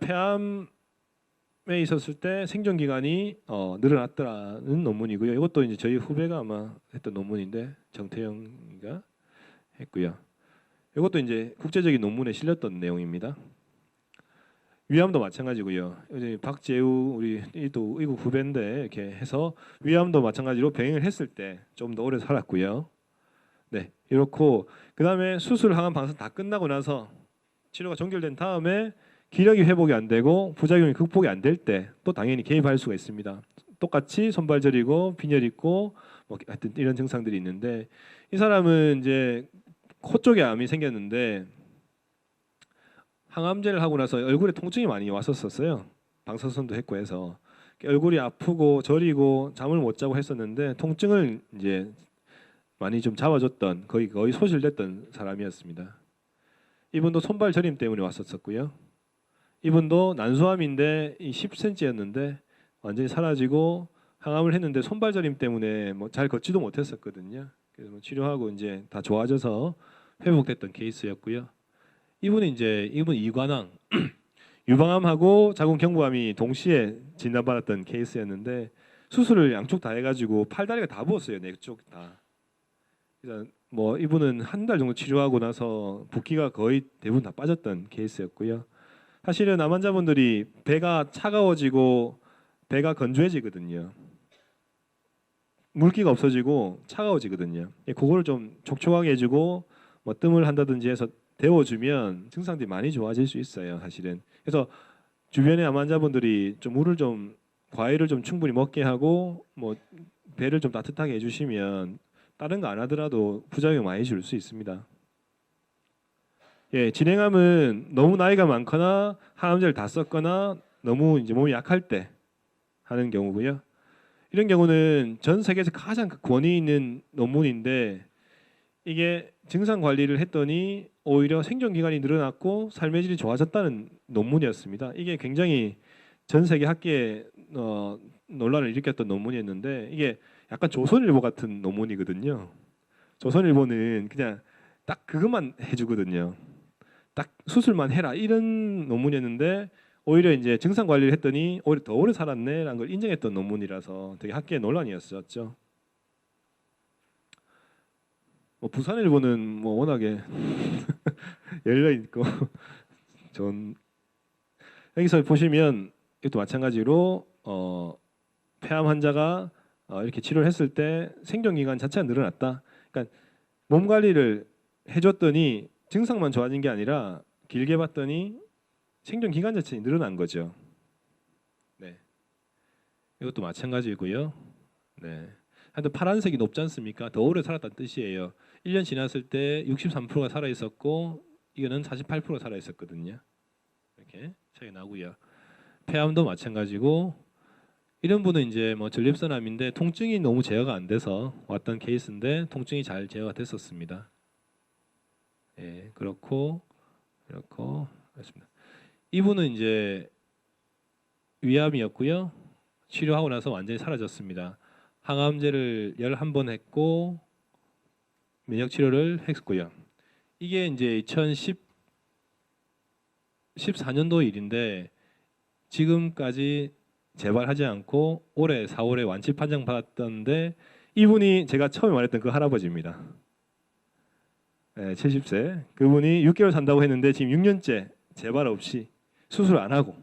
폐암에 있었을 때 생존 기간이 늘어났다는 논문이고요. 이것도 이제 저희 후배가 아마 했던 논문인데 정태영이가 했고요. 이것도 이제 국제적인 논문에 실렸던 내용입니다. 위암도 마찬가지고요. 이제 박재우 우리 또 의국 후배인데 이렇게 해서 위암도 마찬가지로 병행을 했을 때 좀 더 오래 살았고요. 네, 이렇고 그다음에 수술, 항암, 방사선 다 끝나고 나서 치료가 종결된 다음에 기력이 회복이 안 되고 부작용이 극복이 안 될 때 또 당연히 개입할 수가 있습니다. 똑같이 손발 저리고 빈혈 있고 뭐 하여튼 이런 증상들이 있는데 이 사람은 이제 코 쪽에 암이 생겼는데 항암제를 하고 나서 얼굴에 통증이 많이 왔었어요. 방사선도 했고 해서 얼굴이 아프고 저리고 잠을 못 자고 했었는데 통증을 이제 많이 좀 잡아줬던 거의 소실됐던 사람이었습니다. 이분도 손발 저림 때문에 왔었고요. 이분도 난소암인데 10cm였는데 완전히 사라지고 항암을 했는데 손발 저림 때문에 뭐 잘 걷지도 못했었거든요. 그래서 뭐 치료하고 이제 다 좋아져서 회복됐던 케이스였고요. 이분 이관왕 유방암하고 자궁경부암이 동시에 진단받았던 케이스였는데 수술을 양쪽 다 해가지고 팔다리가 다 부었어요. 네 쪽 다. 그래서 뭐 이분은 한 달 정도 치료하고 나서 붓기가 거의 대부분 다 빠졌던 케이스였고요. 사실은 암 환자분들이 배가 차가워지고 배가 건조해지거든요. 물기가 없어지고 차가워지거든요. 그거를 좀 촉촉하게 해주고 뭐 뜸을 한다든지 해서 데워주면 증상들이 많이 좋아질 수 있어요. 사실은. 그래서 주변의 암 환자분들이 좀 물을 좀 과일을 좀 충분히 먹게 하고 뭐 배를 좀 따뜻하게 해주시면 다른 거 안 하더라도 부작용 많이 줄 수 있습니다. 예, 진행암은 너무 나이가 많거나 항암제를 다 썼거나 너무 이제 몸이 약할 때 하는 경우고요. 이런 경우는 전 세계에서 가장 권위 있는 논문인데 이게 증상 관리를 했더니 오히려 생존 기간이 늘어났고 삶의 질이 좋아졌다는 논문이었습니다. 이게 굉장히 전 세계 학계에 논란을 일으켰던 논문이었는데 이게 약간 조선일보 같은 논문이거든요. 조선일보는 그냥 딱 그것만 해주거든요. 딱 수술만 해라 이런 논문이었는데 오히려 이제 증상 관리를 했더니 오히려 더 오래 살았네라는 걸 인정했던 논문이라서 되게 학계 논란이었었죠. 뭐 부산일보는 뭐 워낙에 열려 있고 전 여기서 보시면 이것도 마찬가지로 폐암 환자가 이렇게 치료를 했을 때 생존 기간 자체가 늘어났다. 그러니까 몸 관리를 해줬더니 증상만 좋아진 게 아니라 길게 봤더니 생존 기간 자체가 늘어난 거죠. 네, 이것도 마찬가지고요. 네, 하여튼 파란색이 높지 않습니까? 더 오래 살았다는 뜻이에요. 1년 지났을 때 63%가 살아 있었고 이거는 48% 살아 있었거든요. 이렇게 차이 나고요. 폐암도 마찬가지고 이런 분은 이제 뭐 전립선암인데 통증이 너무 제어가 안 돼서 왔던 케이스인데 통증이 잘 제어가 됐었습니다. 예, 그렇고 그렇습니다. 이분은 이제 위암이었고요. 치료하고 나서 완전히 사라졌습니다. 항암제를 11번 했고 면역 치료를 했고요. 이게 이제 2014년도 일인데 지금까지 재발하지 않고 올해 4월에 완치 판정 받았던데 이분이 제가 처음에 말했던 그 할아버지입니다. 네, 70세. 그분이 6개월 산다고 했는데 지금 6년째 재발 없이 수술 안 하고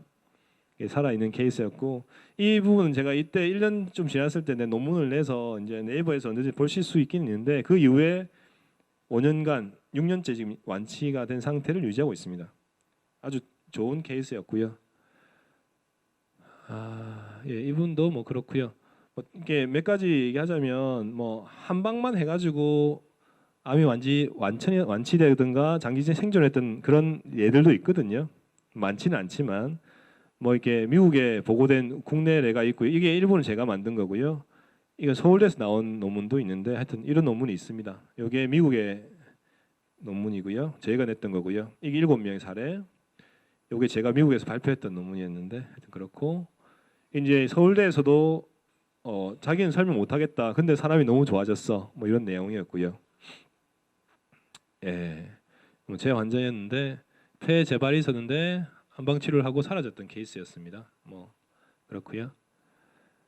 살아 있는 케이스였고 이 부분은 제가 이때 1년 좀 지났을 때 내 논문을 내서 이제 네이버에서 언제든지 보실 수 있긴 있는데 그 이후에 5년간 6년째 지금 완치가 된 상태를 유지하고 있습니다. 아주 좋은 케이스였고요. 예, 이분도 뭐 그렇고요. 뭐 이게 몇 가지 얘기하자면 뭐 한 방만 해가지고 암이 완치되든가 장기 생존했던 그런 예들도 있거든요. 많지는 않지만 뭐 이렇게 미국에 보고된 국내 예가 있고요. 이게 일본은 제가 만든 거고요. 이건 서울대에서 나온 논문도 있는데 하여튼 이런 논문이 있습니다. 이게 미국의 논문이고요. 저희가 냈던 거고요. 이게 7명의 사례. 이게 제가 미국에서 발표했던 논문이었는데 하여튼 그렇고 이제 서울대에서도 자기는 설명 못하겠다. 근데 사람이 너무 좋아졌어. 뭐 이런 내용이었고요. 예, 제 환자였는데 폐 재발이 있었는데 한방 치료를 하고 사라졌던 케이스였습니다. 뭐 그렇고요.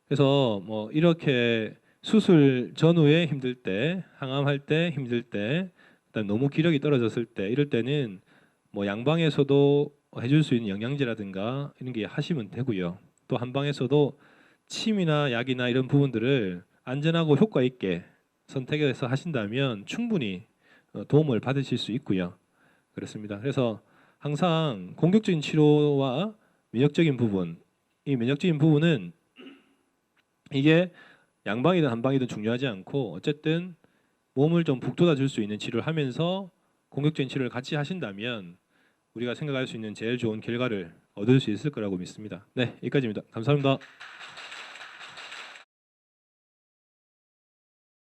그래서 뭐 이렇게 수술 전후에 힘들 때, 항암할 때 힘들 때, 그다음 너무 기력이 떨어졌을 때 이럴 때는 뭐 양방에서도 해줄 수 있는 영양제라든가 이런 게 하시면 되고요. 또 한방에서도 침이나 약이나 이런 부분들을 안전하고 효과 있게 선택해서 하신다면 충분히 도움을 받으실 수 있고요. 그렇습니다. 그래서 항상 공격적인 치료와 면역적인 부분, 이 면역적인 부분은 이게 양방이든 한방이든 중요하지 않고 어쨌든 몸을 좀 북돋아 줄 수 있는 치료를 하면서 공격적인 치료를 같이 하신다면 우리가 생각할 수 있는 제일 좋은 결과를 얻을 수 있을 거라고 믿습니다. 네, 여기까지입니다. 감사합니다.